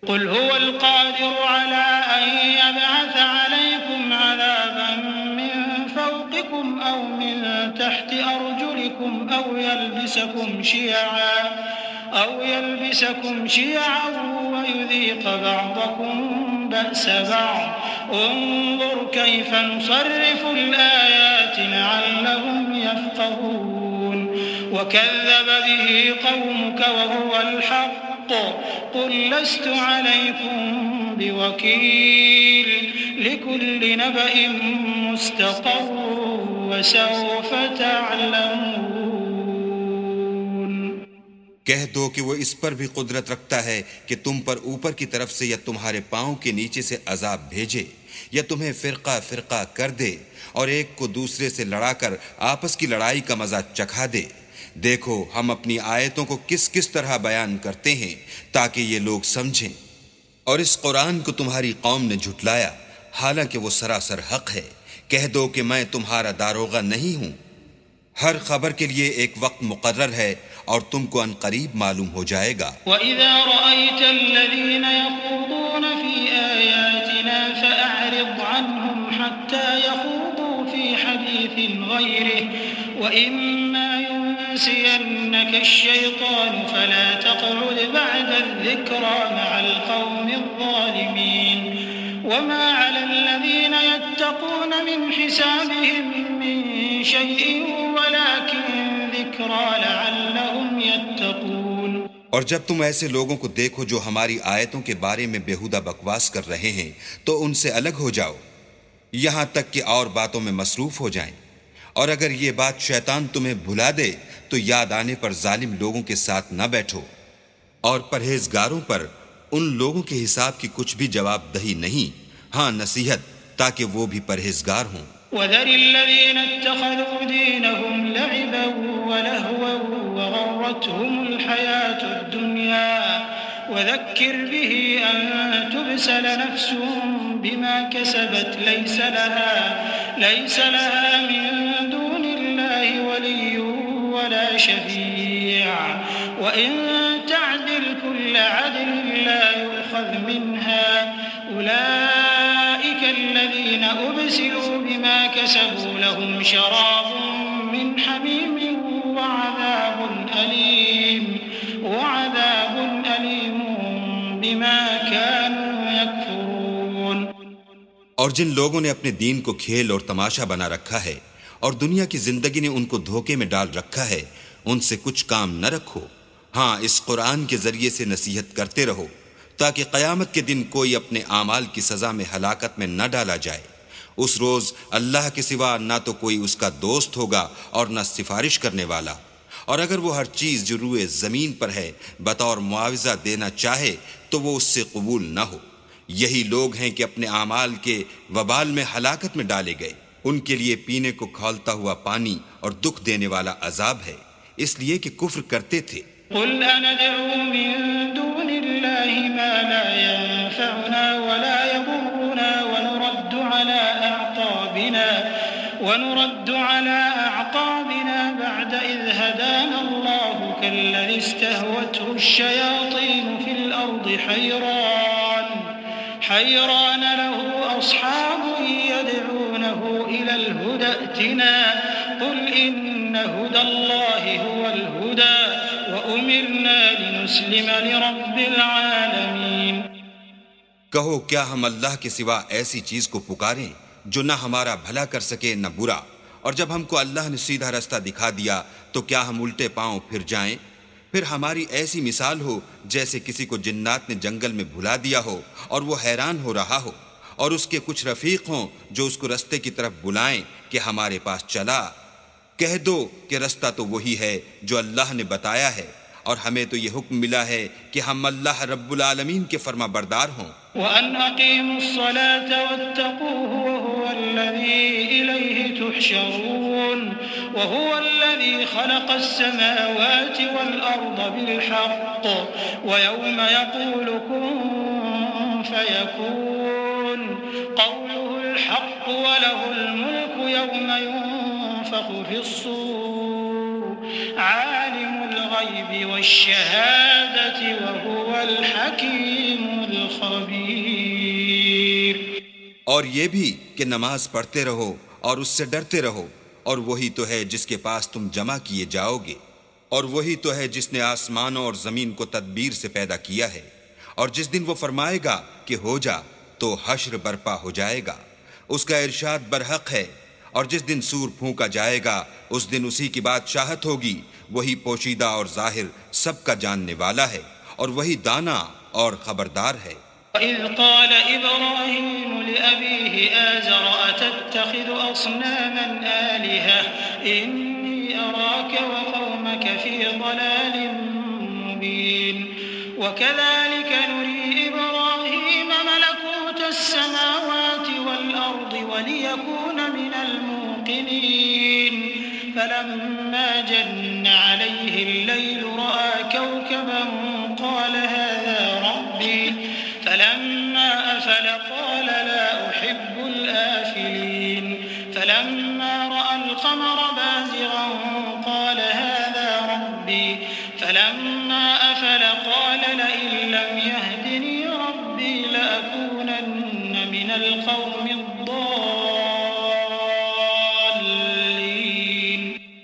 قل هو القادر على أن يبعث عليكم عذابا من فوقكم أو من تحت أرجلكم أو يلبسكم شيعا ويذيق بعضكم بأس بعض انظر كيف نصرف الآيات لعلهم يفقهون وكذب به قومك وهو الحق قل لست عليكم بوكيل لكل نبأ مستقر وسوف تعلمون۔ کہہ دو کہ وہ اس پر بھی قدرت رکھتا ہے کہ تم پر اوپر کی طرف سے یا تمہارے پاؤں کے نیچے سے عذاب بھیجے یا تمہیں فرقہ فرقہ کر دے اور ایک کو دوسرے سے لڑا کر آپس کی لڑائی کا مزہ چکھا دے۔ دیکھو ہم اپنی آیتوں کو کس کس طرح بیان کرتے ہیں تاکہ یہ لوگ سمجھیں۔ اور اس قرآن کو تمہاری قوم نے جھٹلایا حالانکہ وہ سراسر حق ہے۔ کہہ دو کہ میں تمہارا داروغہ نہیں ہوں۔ ہر خبر کے لیے ایک وقت مقرر ہے اور تم کو ان قریب معلوم ہو جائے گا۔ وَإِذَا رَأَيْتَ الَّذِينَ يَخُوضُونَ فِي آيَاتِنَا فَأَعْرِضْ عَنْهُمْ حَتَّى يَخُوضُوا فِي حَدِيثٍ غَيْرِهِ وَإِمَّا يُنْسِيَنَّكَ الشَّيْطَانُ فَلَا تَقْعُدْ بَعْدَ الذِّكْرَى مَعَ الْقَوْمِ الظَّالِمِينَ وَمَا عَلَى الَّذِينَ يَتَّقُونَ مِنْ حِسَابِهِمْ مِنْ شَيْءٍ وَلَكِنْ ذِكْرَى لَعَلَّهُمْ يَتَّقُونَ۔ اور جب تم ایسے لوگوں کو دیکھو جو ہماری آیتوں کے بارے میں بیہودہ بکواس کر رہے ہیں تو ان سے الگ ہو جاؤ یہاں تک کہ اور باتوں میں مصروف ہو جائیں، اور اگر یہ بات شیطان تمہیں بھلا دے تو یاد آنے پر ظالم لوگوں کے ساتھ نہ بیٹھو، اور پرہیزگاروں پر ان لوگوں کے حساب کی کچھ بھی جواب دہی نہیں، ہاں نصیحت تاکہ وہ بھی پرہیزگار ہوں۔ وَذَرِ الَّذِينَ اتَّخَذُوا دِينَهُمْ لَعِبًا وَلَهْوًا وَغَرَّتْهُمُ الْحَيَاةُ الدُّنْيَا وَذَكِّرْ بِهِ أَن تُبْسَلَ نَفْسٌ بِمَا كَسَبَتْ لَيْسَ لَهَا مِن دُونِ اللَّهِ وَلِيٌّ وَلَا شَفِيعٌ وَإِن تَعْدِلْ كُلَّ عَدْلٍ لَّا يُؤْخَذْ مِنْهَا أُولَٰئِكَ الَّذِينَ أُبْسِلُوا بِمَا كَسَبُوا لَهُمْ شَرَابٌ مِّنْ حَمِيمٍ وَعَذَابٌ أَلِيمٌ بِمَا كَانُوا يَكْفُرُونَ۔ اور جن لوگوں نے اپنے دین کو کھیل اور تماشا بنا رکھا ہے اور دنیا کی زندگی نے ان کو دھوکے میں ڈال رکھا ہے، ان سے کچھ کام نہ رکھو، ہاں اس قرآن کے ذریعے سے نصیحت کرتے رہو تاکہ قیامت کے دن کوئی اپنے اعمال کی سزا میں ہلاکت میں نہ ڈالا جائے۔ اس روز اللہ کے سوا نہ تو کوئی اس کا دوست ہوگا اور نہ سفارش کرنے والا، اور اگر وہ ہر چیز جو روئے زمین پر ہے بطور معاوضہ دینا چاہے تو وہ اس سے قبول نہ ہو۔ یہی لوگ ہیں کہ اپنے اعمال کے وبال میں ہلاکت میں ڈالے گئے، ان کے لیے پینے کو کھولتا ہوا پانی اور دکھ دینے والا عذاب ہے، اس لیے کہ کفر کرتے تھے۔ قل أندعو من دون الله ما لا ينفعنا ولا يضرنا ونرد على أعقابنا بعد إذ هدانا الله كالذي استهوته الشياطين في الأرض حيران له أصحاب يدعونه إلى الهدى ائتنا قل إن هدى الله هو الهدى وأمرنا لنسلم لرب العالمين۔ کہو کیا ہم اللہ کے سوا ایسی چیز کو پکاریں جو نہ ہمارا بھلا کر سکے نہ برا، اور جب ہم کو اللہ نے سیدھا رستہ دکھا دیا تو کیا ہم الٹے پاؤں پھر جائیں؟ پھر ہماری ایسی مثال ہو جیسے کسی کو جنات نے جنگل میں بھلا دیا ہو اور وہ حیران ہو رہا ہو، اور اس کے کچھ رفیق ہوں جو اس کو رستے کی طرف بلائیں کہ ہمارے پاس چلا۔ کہہ دو کہ رستہ تو وہی ہے جو اللہ نے بتایا ہے، اور ہمیں تو یہ حکم ملا ہے کہ ہم اللہ رب العالمین کے فرما بردار ہوں۔ وَأَنْ أَقِيمُوا الصَّلَاةَ وَاتَّقُوهُ وَهُوَ الَّذِي إِلَيْهِ تُحْشَرُونَ وَهُوَ الَّذِي خَلَقَ السَّمَاوَاتِ وَالْأَرْضَ بِالْحَقِّ وَيَوْمَ يَقُولُ كُن فَيَكُونُ قَوْلُهُ الْحَقُّ وَلَهُ الْمُلْكُ يَوْمَ يُنفَخُ فِي الصُّورِ عَالِمُ الْغَيْبِ وَالشَّهَادَةِ وَهُوَ الْحَكِيمُ الْخَبِيرُ۔ اور یہ بھی کہ نماز پڑھتے رہو اور اس سے ڈرتے رہو، اور وہی تو ہے جس کے پاس تم جمع کیے جاؤ گے، اور وہی تو ہے جس نے آسمانوں اور زمین کو تدبیر سے پیدا کیا ہے، اور جس دن وہ فرمائے گا کہ ہو جا تو حشر برپا ہو جائے گا، اس کا ارشاد برحق ہے، اور جس دن سور پھونکا جائے گا اس دن اسی کی بادشاہت ہوگی، وہی پوشیدہ اور ظاہر سب کا جاننے والا ہے، اور وہی دانا اور خبردار ہے۔ وَإِذْ قَالَ إِبْرَاهِيمُ لِأَبِيهِ آزَرَ أَتَتَّخِذُ أَصْنَامًا آلِهَةً إِنِّي أَرَاكَ وَقَوْمَكَ فِي ضَلَالٍ مُّبِينٍ وَكَذَلِكَ نُرِي إِبْرَاهِيمَ مَلَكُوتَ السَّمَاوَاتِ وَالْأَرْضِ وَلِيَكُونَ مِنَ الْمُوقِنِينَ فَلَمَّا جَنَّ عَلَيْهِ اللَّيْلُ رَأَىٰ كَوْكَبًا قَالَ هَٰذَا رَبِّي فَلَمَّا أَفَلَ قَالَ لَا أُحِبُّ الْآفِلِينَ فَلَمَّا رَأَى الْقَمَرَ بَازِغًا قَالَ هَٰذَا رَبِّي فَلَمَّا أَفَلَ قَالَ لَئِن لَّمْ يَهْدِنِي رَبِّي لَأَكُونَنَّ مِنَ الْقَوْمِ الضَّالِّينَ۔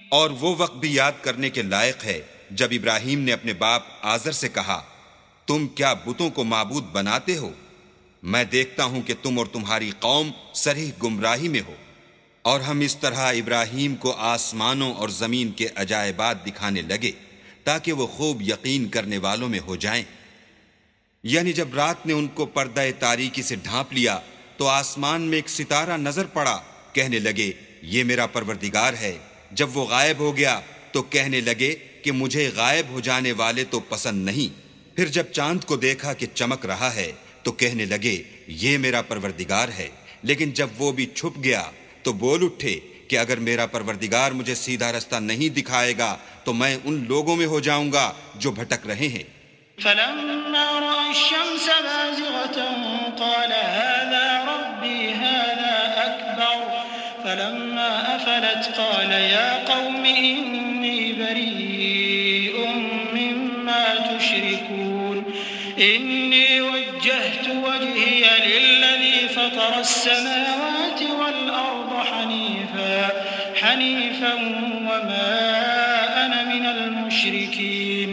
اور وہ وقت بھی یاد کرنے کے لائق ہے جب ابراہیم نے اپنے باپ آزر سے کہا، تم کیا بتوں کو معبود بناتے ہو؟ میں دیکھتا ہوں کہ تم اور تمہاری قوم صریح گمراہی میں ہو۔ اور ہم اس طرح ابراہیم کو آسمانوں اور زمین کے عجائبات دکھانے لگے تاکہ وہ خوب یقین کرنے والوں میں ہو جائیں۔ یعنی جب رات نے ان کو پردہ تاریکی سے ڈھانپ لیا تو آسمان میں ایک ستارہ نظر پڑا، کہنے لگے یہ میرا پروردگار ہے۔ جب وہ غائب ہو گیا تو کہنے لگے کہ مجھے غائب ہو جانے والے تو پسند نہیں۔ پھر جب چاند کو دیکھا کہ چمک رہا ہے تو کہنے لگے یہ میرا پروردگار ہے، لیکن جب وہ بھی چھپ گیا تو بول اٹھے کہ اگر میرا پروردگار مجھے سیدھا رستہ نہیں دکھائے گا تو میں ان لوگوں میں ہو جاؤں گا جو بھٹک رہے ہیں۔ فَلَمَّا رَأَى الشَّمْسَ بَازِغَةً قَالَ هَٰذَا رَبِّي هَٰذَا أَكْبَرُ فَلَمَّا أَفَلَتْ قَالَ يَا قَوْمِ إِنِّي بَرِيءٌ مِّمَّا تُشْرِكُونَ إِنِّي وَجَّهْتُ وَجْهِيَ لِلَّذِي فَطَرَ السَّمَاوَاتِ وَالْأَرْضَ حَنِيفًا وَمَا أَنَا مِنَ الْمُشْرِكِينَ۔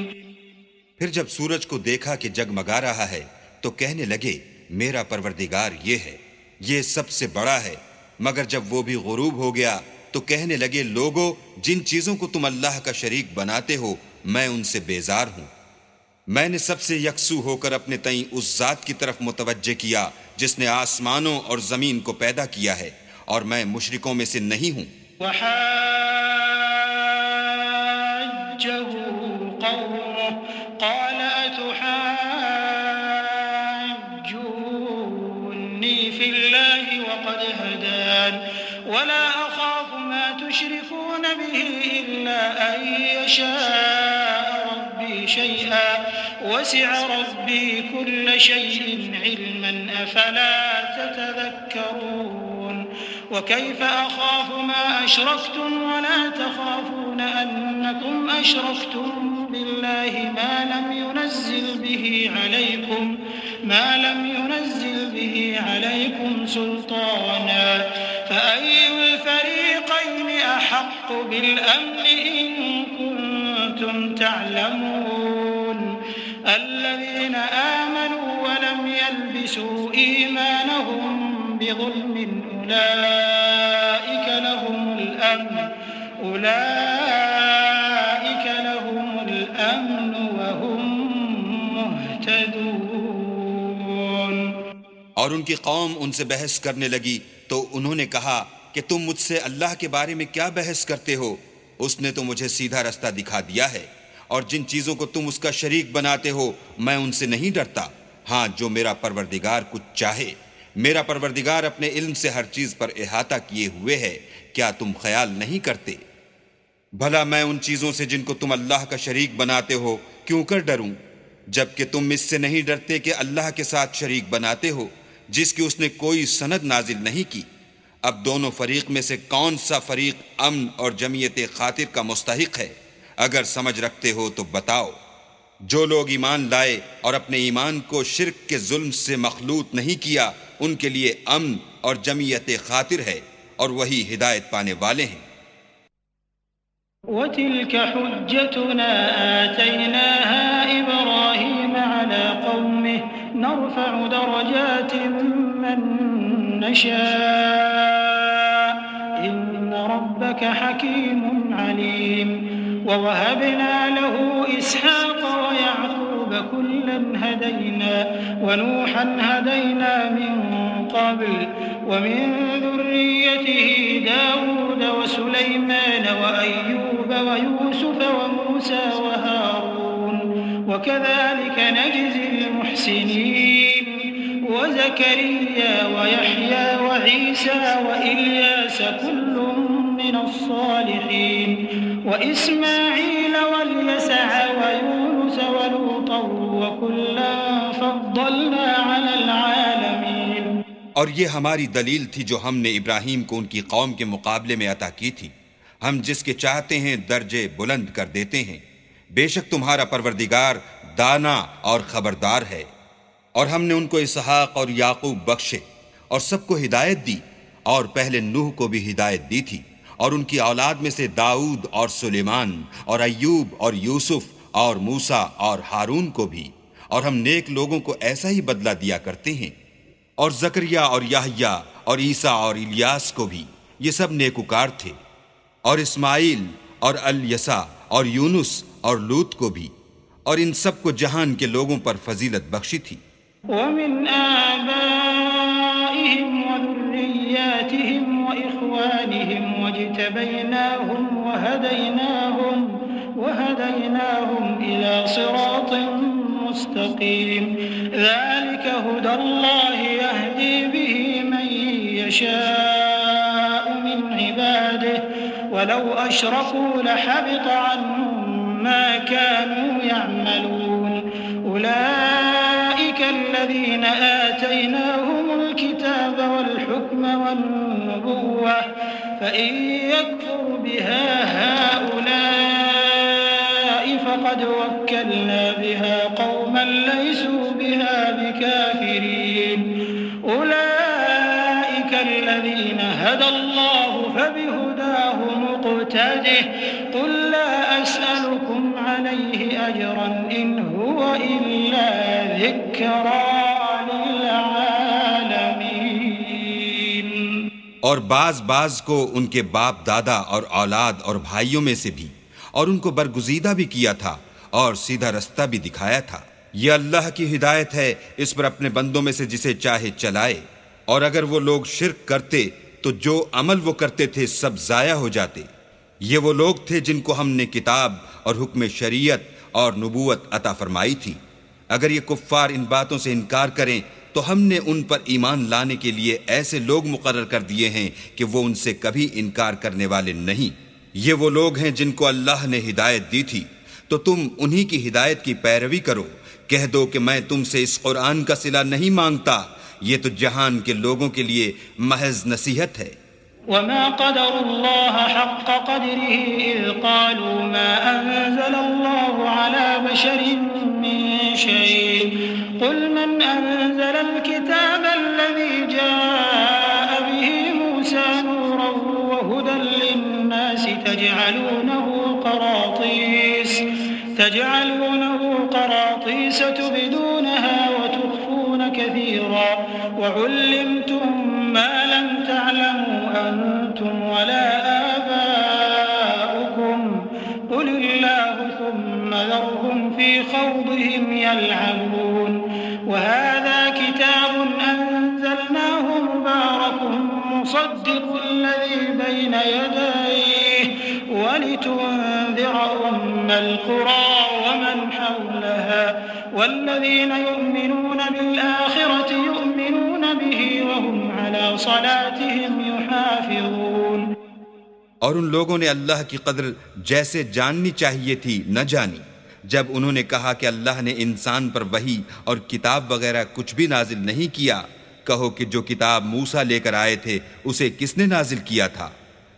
پھر جب سورج کو دیکھا کہ جگمگا رہا ہے تو کہنے لگے میرا پروردگار یہ ہے، یہ سب سے بڑا ہے۔ مگر جب وہ بھی غروب ہو گیا تو کہنے لگے لوگو جن چیزوں کو تم اللہ کا شریک بناتے ہو میں ان سے بیزار ہوں۔ میں نے سب سے یکسو ہو کر اپنے تئیں اس ذات کی طرف متوجہ کیا جس نے آسمانوں اور زمین کو پیدا کیا ہے، اور میں مشرکوں میں سے نہیں ہوں۔ وحاجه قومه قال أتحاجوني في الله وقد هدان ولا أخاف ما تشركون به إلا أن يشاء ربي شيئا وسع ربي كل شيء علما أفلا تتذكرون وكيف أخاف ما أشركتم ولا تخافون أنكم أشركتم بالله ما لم ينزل به عليكم سلطانا فأي الفريقين أحق بالأمن إن كنتم تعلمون الذين آمنوا ولم يلبسوا إيمانهم بظلم أولئك لهم الأمن وهم مهتدون۔ اور ان کی قوم ان سے بحث کرنے لگی تو انہوں نے کہا کہ تم مجھ سے اللہ کے بارے میں کیا بحث کرتے ہو؟ اس نے تو مجھے سیدھا رستہ دکھا دیا ہے، اور جن چیزوں کو تم اس کا شریک بناتے ہو میں ان سے نہیں ڈرتا، ہاں جو میرا پروردگار کچھ چاہے۔ میرا پروردگار اپنے علم سے ہر چیز پر احاطہ کیے ہوئے ہے، کیا تم خیال نہیں کرتے؟ بھلا میں ان چیزوں سے جن کو تم اللہ کا شریک بناتے ہو کیوں کر ڈروں، جبکہ تم اس سے نہیں ڈرتے کہ اللہ کے ساتھ شریک بناتے ہو جس کی اس نے کوئی سند نازل نہیں کی۔ اب دونوں فریق میں سے کون سا فریق امن اور جمعیت خاطر کا مستحق ہے؟ اگر سمجھ رکھتے ہو تو بتاؤ۔ جو لوگ ایمان لائے اور اپنے ایمان کو شرک کے ظلم سے مخلوط نہیں کیا ان کے لیے امن اور جمعیت خاطر ہے، اور وہی ہدایت پانے والے ہیں۔ وتلك حجتنا آتيناها إبراهيم على قومه نرفع درجات من نشاء إن ربك حكيم عليم ووهبنا له إسحاق ويعقوب كلا هدينا ونوحا هدينا من قبل ومن ذريته داود وسليمان وأيوب ويوسف وموسى وهارون وكذلك نجزي المحسنين وزكريا ويحيى وعيسى وإلياس كل من الصالحين وإسماعيل واليسع ويونس ولوطا وكلا فضلنا على العالمين۔ اور یہ ہماری دلیل تھی جو ہم نے ابراہیم کو ان کی قوم کے مقابلے میں عطا کی تھی، ہم جس کے چاہتے ہیں درجے بلند کر دیتے ہیں۔ بے شک تمہارا پروردگار دانا اور خبردار ہے۔ اور ہم نے ان کو اسحاق اور یعقوب بخشے اور سب کو ہدایت دی، اور پہلے نوح کو بھی ہدایت دی تھی، اور ان کی اولاد میں سے داؤد اور سلیمان اور ایوب اور یوسف اور موسیٰ اور ہارون کو بھی، اور ہم نیک لوگوں کو ایسا ہی بدلہ دیا کرتے ہیں۔ اور زکریا اور یحییٰ اور عیسیٰ اور الیاس کو بھی، یہ سب نیکوکار تھے، اور اسماعیل اور الیسع اور یونس اور لوط کو بھی، اور ان سب کو جہان کے لوگوں پر فضیلت بخشی تھی۔ ومن آبائهم وذرياتهم وإخوانهم واجتبيناهم وهديناهم إلى صراط مستقيم ذلك هدى الله يهدي به من يشاء من عباده ولو أشركوا لحبط عنهم ما كانوا يعملون أولئك الذين آتيناهم الكتاب والحكم والنبوة فإن يكفر بها هؤلاء فقد وكلنا بها قوما ليسوا بها بكافرين أولئك الذين هدى الله فبهداه مقتده قل لا أسألكم عليه أجرا إن هو إلا ذكرى للعالمين۔ اور بعض کو ان کے باپ دادا اور اولاد اور بھائیوں میں سے بھی، اور ان کو برگزیدہ بھی کیا تھا اور سیدھا رستہ بھی دکھایا تھا۔ یہ اللہ کی ہدایت ہے، اس پر اپنے بندوں میں سے جسے چاہے چلائے، اور اگر وہ لوگ شرک کرتے تو جو عمل وہ کرتے تھے سب ضائع ہو جاتے۔ یہ وہ لوگ تھے جن کو ہم نے کتاب اور حکم شریعت اور نبوت عطا فرمائی تھی۔ اگر یہ کفار ان باتوں سے انکار کریں تو ہم نے ان پر ایمان لانے کے لیے ایسے لوگ مقرر کر دیے ہیں کہ وہ ان سے کبھی انکار کرنے والے نہیں۔ یہ وہ لوگ ہیں جن کو اللہ نے ہدایت دی تھی، تو تم انہی کی ہدایت کی پیروی کرو۔ کہہ دو کہ میں تم سے اس قرآن کا صلہ نہیں مانگتا، یہ تو جہان کے لوگوں کے لیے محض نصیحت ہے۔ وما قدر الله حق قدره إذ قالوا ما أنزل الله على بشر من شيء قل من أنزل الكتاب الذي جاء به موسى نورا وهدى للناس تجعلونه قراطيس تبدونها وتخفون كثيرا وعلمتم ما لم تعلموا أنتم ولا آباؤكم قل الله ثم ذرهم في خوضهم يلعبون وهذا كتاب أنزلناه مبارك مصدق الذي بين يديه ولتنذر القرى ومن حولها والذين يؤمنون بالآخرة يؤمنون به وهم على صلاتهم يحافظون۔ اور ان لوگوں نے اللہ کی قدر جیسے جاننی چاہیے تھی نہ جانی جب انہوں نے کہا کہ اللہ نے انسان پر وحی اور کتاب وغیرہ کچھ بھی نازل نہیں کیا۔ کہو کہ جو کتاب موسیٰ لے کر آئے تھے اسے کس نے نازل کیا تھا؟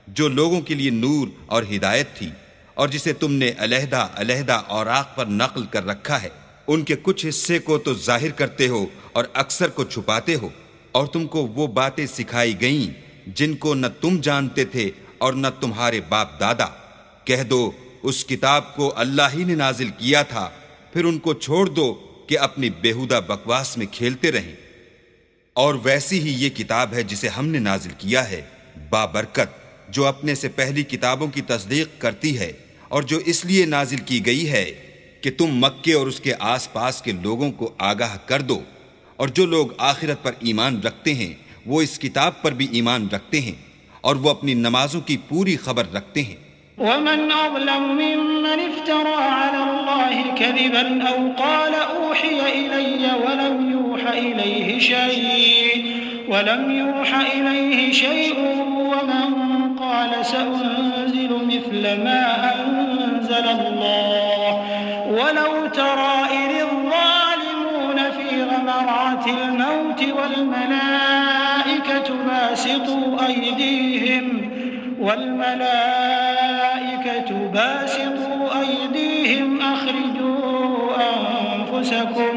جو لوگوں کے لیے نور اور ہدایت تھی، اور جسے تم نے علیحدہ علیحدہ اوراق پر نقل کر رکھا ہے۔ ان کے کچھ حصے کو تو ظاہر کرتے ہو اور اکثر کو چھپاتے ہو، اور تم کو وہ باتیں سکھائی گئیں جن کو نہ تم جانتے تھے اور نہ تمہارے باپ دادا۔ کہہ دو اس کتاب کو اللہ ہی نے نازل کیا تھا، پھر ان کو چھوڑ دو کہ اپنی بیہودہ بکواس میں کھیلتے رہیں۔ اور ویسی ہی یہ کتاب ہے جسے ہم نے نازل کیا ہے، بابرکت، جو اپنے سے پہلی کتابوں کی تصدیق کرتی ہے، اور جو اس لیے نازل کی گئی ہے کہ تم مکے اور اس کے آس پاس کے لوگوں کو آگاہ کر دو، اور جو لوگ آخرت پر ایمان رکھتے ہیں وہ اس کتاب پر بھی ایمان رکھتے ہیں، اور وہ اپنی نمازوں کی پوری خبر رکھتے ہیں۔ ومن أظلم ممن افترى على الله كذبا أو قال أوحي إلي ولم يوحى إليه شيء ومن قال سأنزل مثل ما أنزل الله ولو ترى إذ الظالمون في غمرات الموت والملائكة باسطوا أيديهم أخرجوا أنفسكم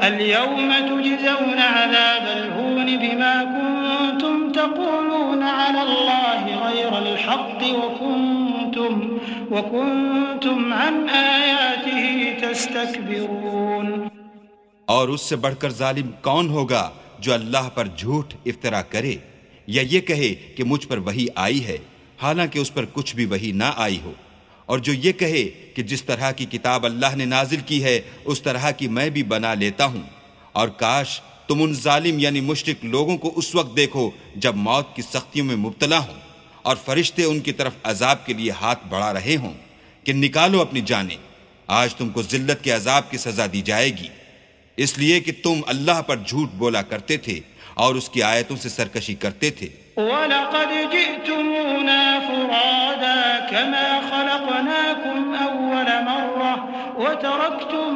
اليوم تجزون عذاب الهون بما كنتم تقولون على الله غير الحق وكنتم عن آياته تستكبرون۔ اور اس سے بڑھ کر ظالم کون ہوگا جو اللہ پر جھوٹ افطرا کرے یا یہ کہے کہ مجھ پر وحی آئی ہے حالانکہ اس پر کچھ بھی وحی نہ آئی ہو، اور جو یہ کہے کہ جس طرح کی کتاب اللہ نے نازل کی ہے اس طرح کی میں بھی بنا لیتا ہوں۔ اور کاش تم ان ظالم یعنی مشرک لوگوں کو اس وقت دیکھو جب موت کی سختیوں میں مبتلا ہوں اور فرشتے ان کی طرف عذاب کے لیے ہاتھ بڑھا رہے ہوں کہ نکالو اپنی جانیں، آج تم کو ذلت کے عذاب کی سزا دی جائے گی، اس لیے کہ تم اللہ پر جھوٹ بولا کرتے تھے اور اس کی آیتوں سے سرکشی کرتے تھے۔ وَلَقَدْ جِئْتُمُونَا فُرَادَا كَمَا خَلَقْنَاكُمْ أَوَّلَ مَرَّةٍ وَتَرَكْتُم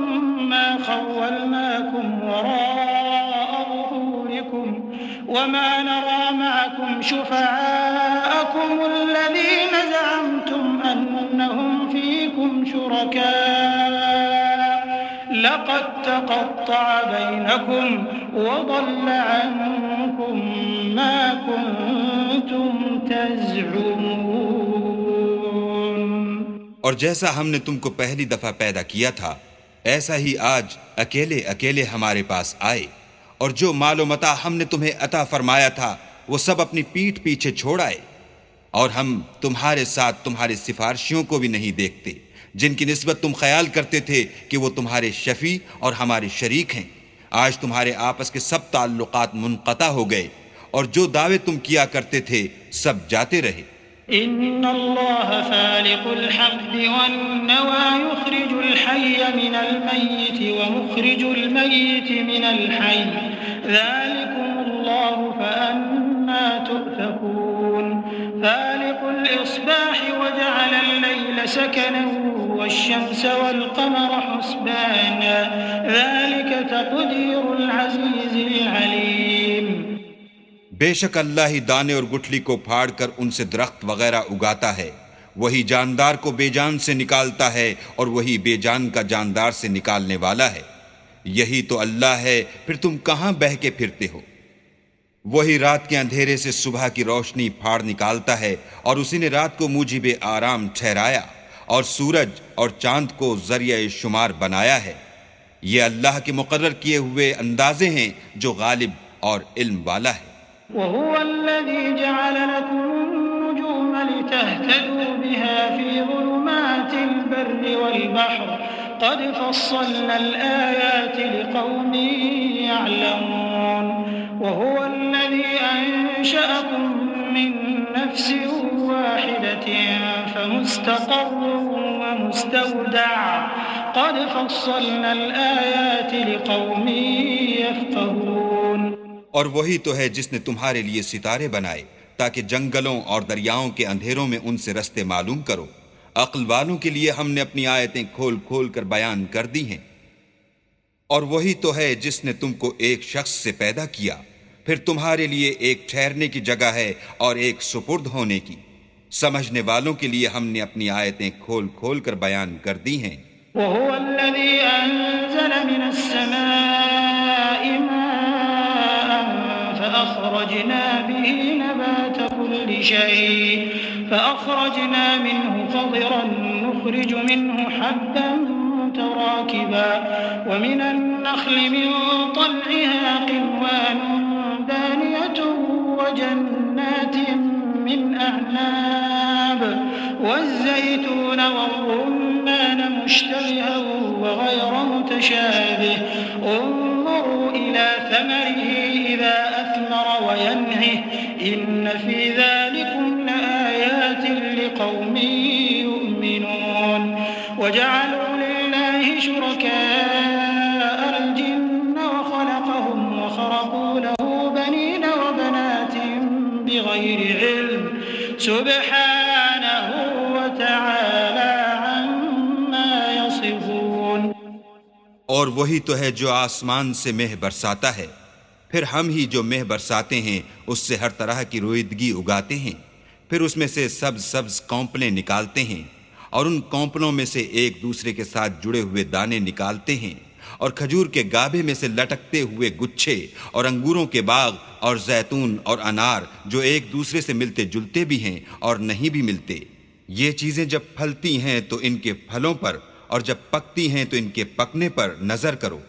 مَّا خَوَّلْنَاكُمْ وَرَاءَ ظُهُورِكُمْ وَمَا نَرَىٰ مَعَكُمْ شُفَعَاءَكُمُ الَّذِينَ زَعَمْتُمْ أَنَّهُمْ فِيكُمْ شُرَكَاءُ لقد تقطع بينكم وضل عنكم ما كنتم تزعمون۔ اور جیسا ہم نے تم کو پہلی دفعہ پیدا کیا تھا ایسا ہی آج اکیلے اکیلے ہمارے پاس آئے، اور جو مال و متاع ہم نے تمہیں عطا فرمایا تھا وہ سب اپنی پیٹھ پیچھے چھوڑ آئے، اور ہم تمہارے ساتھ تمہارے سفارشیوں کو بھی نہیں دیکھتے جن کی نسبت تم خیال کرتے تھے کہ وہ تمہارے شفیع اور ہمارے شریک ہیں۔ آج تمہارے آپس کے سب تعلقات منقطع ہو گئے، اور جو دعوے تم کیا کرتے تھے سب جاتے رہے۔ ان اللہ فالق الحب والنوى يخرج الحي من الميت ومخرج الميت من الحي ذلكم الله فأنا تؤفكون۔ فالق الإصباح وجعل الليل سكنا والشمس والقمر حسبانا ذلك تقدير العزيز العليم۔ بے شک اللہ ہی دانے اور گٹھلی کو پھاڑ کر ان سے درخت وغیرہ اگاتا ہے، وہی جاندار کو بے جان سے نکالتا ہے اور وہی بے جان کا جاندار سے نکالنے والا ہے۔ یہی تو اللہ ہے، پھر تم کہاں بہہ کے پھرتے ہو؟ وہی رات کے اندھیرے سے صبح کی روشنی پھاڑ نکالتا ہے، اور اسی نے رات کو موجب آرام ٹھہرایا اور سورج اور چاند کو ذریعہ شمار بنایا ہے۔ یہ اللہ کے مقرر کیے ہوئے اندازے ہیں جو غالب اور علم والا ہے۔ وهو الذي جعل لكم النجوم لتهتدوا بها في ظلمات البر والبحر قد فصلنا الآيات لقوم يعلمون۔ وهو الذي أنشأكم من نفس واحدة فمستقر ومستودع قد فصلنا الآيات لقوم يفقهون۔ اور وہی تو ہے جس نے تمہارے لیے ستارے بنائے تاکہ جنگلوں اور دریاؤں کے اندھیروں میں ان سے رستے معلوم کرو۔ عقل والوں کے لیے ہم نے اپنی آیتیں کھول کھول کر بیان کر دی ہیں۔ اور وہی تو ہے جس نے تم کو ایک شخص سے پیدا کیا، پھر تمہارے لیے ایک ٹھہرنے کی جگہ ہے اور ایک سپرد ہونے کی۔ سمجھنے والوں کے لیے ہم نے اپنی آیتیں کھول کھول کر بیان کر دی ہیں۔ وهو الذي أنزل من السماء ماء فأخرجنا به نبات كل شيء فأخرجنا منه خضرا نخرج منه حبا متراكبا ومن النخل من طلعها قنوان دانية وجنات من أعناب والزيتون والرمان مشتبها وغير متشابه انظروا إلى ثمره إذا أثمر وينعه إن في ذلكم لآيات لقوم يؤمنون وجعلوا لله شركاء الجن وخلقهم وخرقوا له بنين وبنات بغير علم سبحانه وتعالى عما يصفون۔ اور وہی تو ہے جو آسمان سے مہ برساتا ہے، پھر ہم ہی جو مہ برساتے ہیں اس سے ہر طرح کی رویدگی اگاتے ہیں، پھر اس میں سے سبز سبز کونپلیں نکالتے ہیں اور ان کونپلوں میں سے ایک دوسرے کے ساتھ جڑے ہوئے دانے نکالتے ہیں، اور کھجور کے گابھے میں سے لٹکتے ہوئے گچھے، اور انگوروں کے باغ اور زیتون اور انار جو ایک دوسرے سے ملتے جلتے بھی ہیں اور نہیں بھی ملتے۔ یہ چیزیں جب پھلتی ہیں تو ان کے پھلوں پر، اور جب پکتی ہیں تو ان کے پکنے پر نظر کرو۔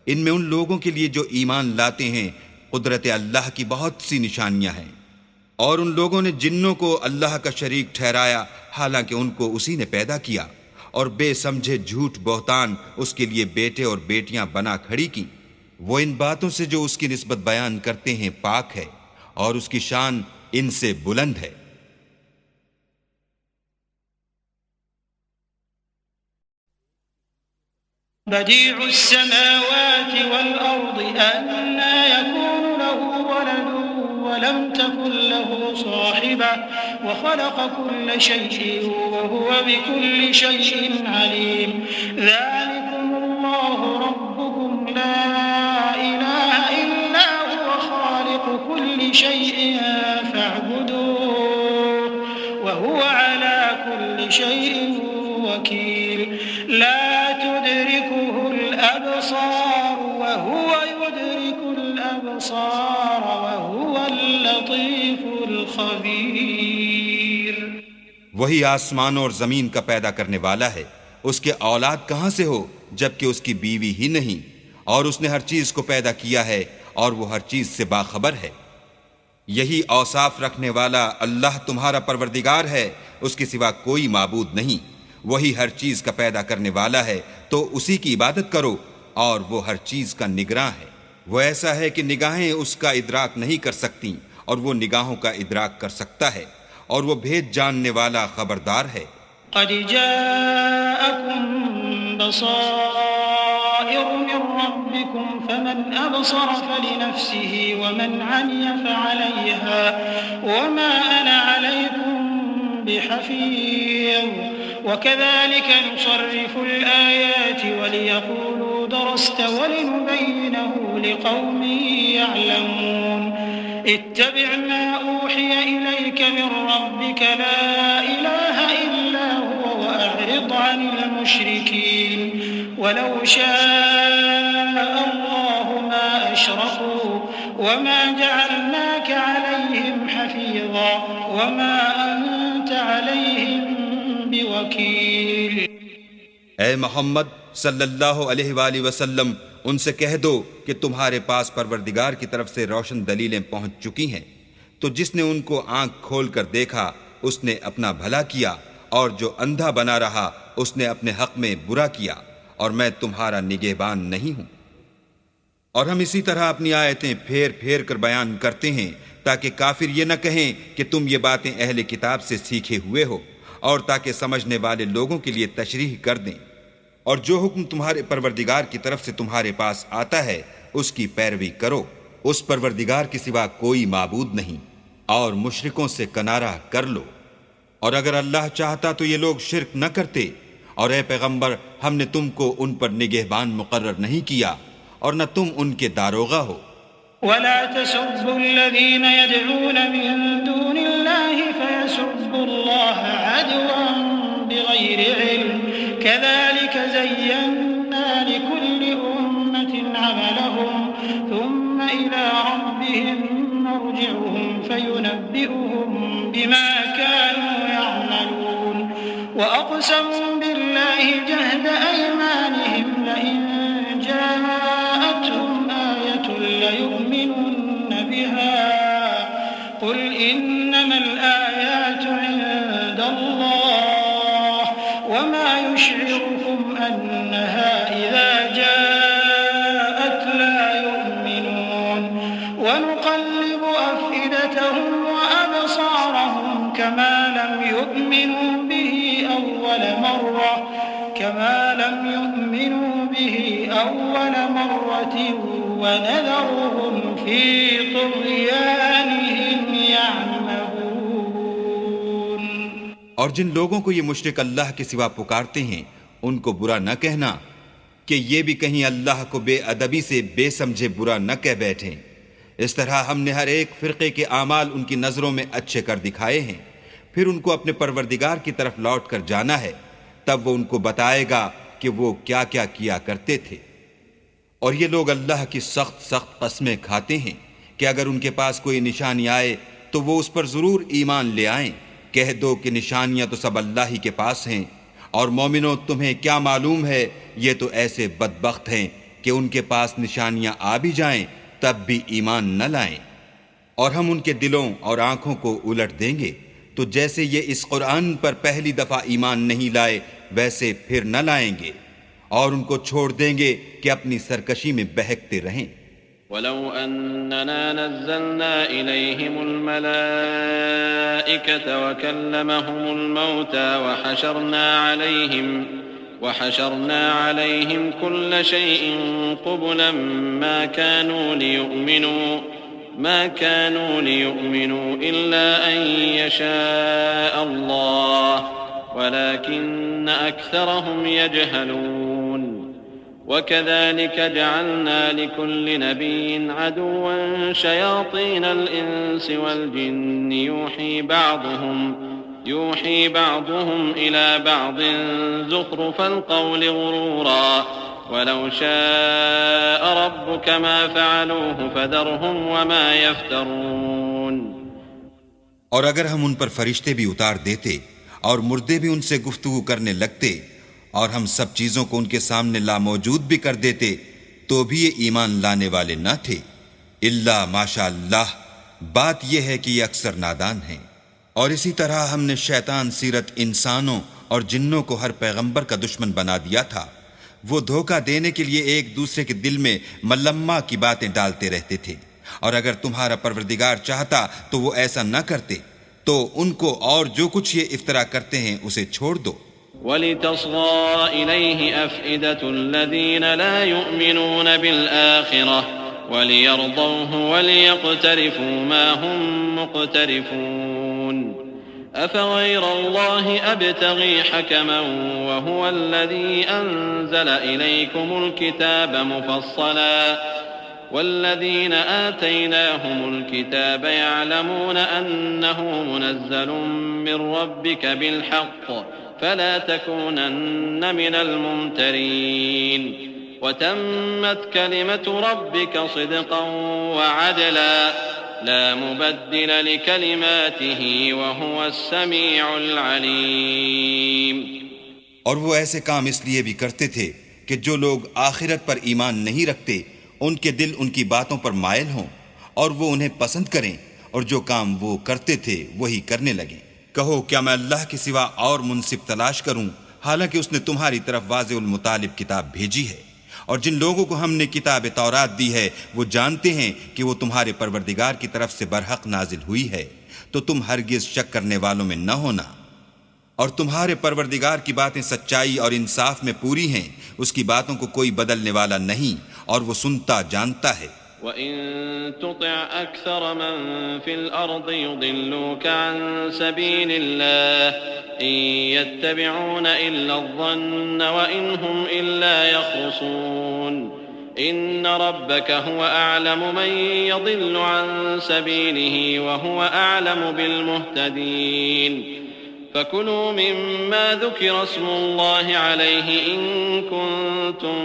ان میں ان لوگوں کے لیے جو ایمان لاتے ہیں قدرت اللہ کی بہت سی نشانیاں ہیں۔ اور ان لوگوں نے جنوں کو اللہ کا شریک ٹھہرایا حالانکہ ان کو اسی نے پیدا کیا، اور بے سمجھے جھوٹ بہتان اس کے لیے بیٹے اور بیٹیاں بنا کھڑی کی۔ وہ ان باتوں سے جو اس کی نسبت بیان کرتے ہیں پاک ہے، اور اس کی شان ان سے بلند ہے۔ بديع السماوات والأرض أنى يكون له ولد ولم تكن له صاحبة وخلق كل شيء وهو بكل شيء عليم ذلكم الله ربكم لا إله إلا هو خالق كل شيء فاعبدوه وهو على كل شيء وكيل لا تدركه الأبصار وهو يدرك الأبصار وهو اللطيف الخبير۔ وہی آسمان اور زمین کا پیدا کرنے والا ہے، اس کے اولاد کہاں سے ہو جبکہ اس کی بیوی ہی نہیں، اور اس نے ہر چیز کو پیدا کیا ہے اور وہ ہر چیز سے باخبر ہے۔ یہی اوصاف رکھنے والا اللہ تمہارا پروردگار ہے، اس کے سوا کوئی معبود نہیں۔ وہی ہر چیز کا پیدا کرنے والا ہے تو اسی کی عبادت کرو، اور وہ ہر چیز کا نگراں ہے۔ وہ ایسا ہے کہ نگاہیں اس کا ادراک نہیں کر سکتی اور وہ نگاہوں کا ادراک کر سکتا ہے، اور وہ بھید جاننے والا خبردار ہے۔ قد جاءكم بصائر من ربكم فمن أبصر فلنفسه ومن عمي فعليها وما أنا عليكم بحفيظ وكذلك نصرف الآيات وليقولوا درست ولنبينه لقوم يعلمون اتبع ما أوحي إليك من ربك لا إله إلا هو وأعرض عن المشركين ولو شاء الله ما أشركوا وما جعلناك عليهم حفيظا وما أنت عليهم بوكيل۔ اے محمد صلی اللہ علیہ وآلہ وسلم، ان سے کہہ دو کہ تمہارے پاس پروردگار کی طرف سے روشن دلیلیں پہنچ چکی ہیں، تو جس نے ان کو آنکھ کھول کر دیکھا اس نے اپنا بھلا کیا، اور جو اندھا بنا رہا اس نے اپنے حق میں برا کیا، اور میں تمہارا نگہبان نہیں ہوں۔ اور ہم اسی طرح اپنی آیتیں پھیر پھیر کر بیان کرتے ہیں تاکہ کافر یہ نہ کہیں کہ تم یہ باتیں اہل کتاب سے سیکھے ہوئے ہو، اور تاکہ سمجھنے والے لوگوں کے لیے تشریح کر دیں۔ اور جو حکم تمہارے پروردگار کی طرف سے تمہارے پاس آتا ہے اس کی پیروی کرو، اس پروردگار کے سوا کوئی معبود نہیں، اور مشرکوں سے کنارہ کر لو۔ اور اگر اللہ چاہتا تو یہ لوگ شرک نہ کرتے، اور اے پیغمبر ہم نے تم کو ان پر نگہبان مقرر نہیں کیا اور نہ تم ان کے داروغہ ہو۔ ولا تسبوا الذين يدعون من دون الله فيسبوا الله عدوا بغير علم كذلك زينا لكل أمة عملهم ثم إلى ربهم مرجعهم فينبئهم بما كانوا يعملون وأقسموا بالله جهد أيمانهم لئن جاءتهم آية ليؤمنن بها قل إنما الآيات عند الله وما يشعركم أنها إذا جاءت لا يؤمنون ونقلب أفئدتهم وأبصارهم كما لم يؤمنوا به أول مرة ونذرهم في طغيانهم يعمهون۔ اور جن لوگوں کو یہ مشرک اللہ کے سوا پکارتے ہیں ان کو برا نہ کہنا کہ یہ بھی کہیں اللہ کو بے ادبی سے بے سمجھے برا نہ کہہ بیٹھیں۔ اس طرح ہم نے ہر ایک فرقے کے اعمال ان کی نظروں میں اچھے کر دکھائے ہیں، پھر ان کو اپنے پروردگار کی طرف لوٹ کر جانا ہے، تب وہ ان کو بتائے گا کہ وہ کیا کیا کیا کرتے تھے۔ اور یہ لوگ اللہ کی سخت سخت قسمیں کھاتے ہیں کہ اگر ان کے پاس کوئی نشانی آئے تو وہ اس پر ضرور ایمان لے آئیں۔ کہہ دو کہ نشانیاں تو سب اللہ ہی کے پاس ہیں، اور مومنوں تمہیں کیا معلوم ہے یہ تو ایسے بدبخت ہیں کہ ان کے پاس نشانیاں آ بھی جائیں تب بھی ایمان نہ لائیں۔ اور ہم ان کے دلوں اور آنکھوں کو الٹ دیں گے، تو جیسے یہ اس قرآن پر پہلی دفعہ ایمان نہیں لائے ویسے پھر نہ لائیں گے، اور ان کو چھوڑ دیں گے کہ اپنی سرکشی میں بہکتے رہیں۔ وَلَوْ أَنَّنَا نَزَّلْنَا إِلَيْهِمُ الْمَلَائِكَةَ وَكَلَّمَهُمُ الْمَوْتَى وَحَشَرْنَا عَلَيْهِمْ كُلَّ شَيْءٍ قُبُلًا ما كانوا ليؤمنوا إلا أن يشاء الله ولكن أكثرهم يجهلون وكذلك جعلنا لكل نبي عدوا شياطين الإنس والجن يوحي بعضهم إلى بعض زخرف القول غرورا وَلَوْ شَاءَ رَبُّكَ مَا فَعَلُوهُ فَذَرْهُمْ وَمَا يَفْتَرُونَ۔ اور اگر ہم ان پر فرشتے بھی اتار دیتے اور مردے بھی ان سے گفتگو کرنے لگتے اور ہم سب چیزوں کو ان کے سامنے لاموجود بھی کر دیتے تو بھی یہ ایمان لانے والے نہ تھے، الا ماشاء اللہ۔ بات یہ ہے کہ یہ اکثر نادان ہیں۔ اور اسی طرح ہم نے شیطان سیرت انسانوں اور جنوں کو ہر پیغمبر کا دشمن بنا دیا تھا۔ وہ دھوکہ دینے کے لیے ایک دوسرے کے دل میں ملمہ کی باتیں ڈالتے رہتے تھے، اور اگر تمہارا پروردگار چاہتا تو وہ ایسا نہ کرتے، تو ان کو اور جو کچھ یہ افطرا کرتے ہیں اسے چھوڑ دو۔ وَلِتَصْغَى إِلَيْهِ أَفْئِدَةُ الَّذِينَ لَا يُؤْمِنُونَ بِالْآخِرَةِ وَلِيَرْضَوْهُ وَلِيَقْتَرِفُوا مَا هُمْ مُقْتَرِفُونَ أَفَغَيْرَ اللَّهِ أَبْتَغِي حَكَمًا وَهُوَ الَّذِي أَنزَلَ إِلَيْكُمُ الْكِتَابَ مُفَصَّلًا وَالَّذِينَ آتَيْنَاهُمُ الْكِتَابَ يَعْلَمُونَ أَنَّهُ مُنَزَّلٌ مِّن رَّبِّكَ بِالْحَقِّ فَلَا تَكُونَنَّ مِنَ الْمُمْتَرِينَ وَتَمَّتْ كَلِمَةُ رَبِّكَ صِدْقًا وَعَدْلًا لا مبدل لكلماته وهو السميع العليم۔ اور وہ ایسے کام اس لیے بھی کرتے تھے کہ جو لوگ آخرت پر ایمان نہیں رکھتے ان کے دل ان کی باتوں پر مائل ہوں اور وہ انہیں پسند کریں، اور جو کام وہ کرتے تھے وہی کرنے لگیں۔ کہو کیا میں اللہ کے سوا اور منصف تلاش کروں، حالانکہ اس نے تمہاری طرف واضح المطالب کتاب بھیجی ہے، اور جن لوگوں کو ہم نے کتاب تورات دی ہے وہ جانتے ہیں کہ وہ تمہارے پروردگار کی طرف سے برحق نازل ہوئی ہے، تو تم ہرگز شک کرنے والوں میں نہ ہونا، اور تمہارے پروردگار کی باتیں سچائی اور انصاف میں پوری ہیں، اس کی باتوں کو کوئی بدلنے والا نہیں، اور وہ سنتا جانتا ہے۔ وَإِن تُطِعْ أَكْثَرَ مَن فِي الْأَرْضِ يُضِلُّوكَ عَن سَبِيلِ اللَّهِ إِن يَتَّبِعُونَ إِلَّا الظَّنَّ وَإِنْ هُمْ إِلَّا يَخْرُصُونَ إِنَّ رَبَّكَ هُوَ أَعْلَمُ مَن يَضِلُّ عَن سَبِيلِهِ وَهُوَ أَعْلَمُ بِالْمُهْتَدِينَ فَكُلُوا مِمَّا ذُكِرَ اسْمُ اللَّهِ عَلَيْهِ إِن كُنتُم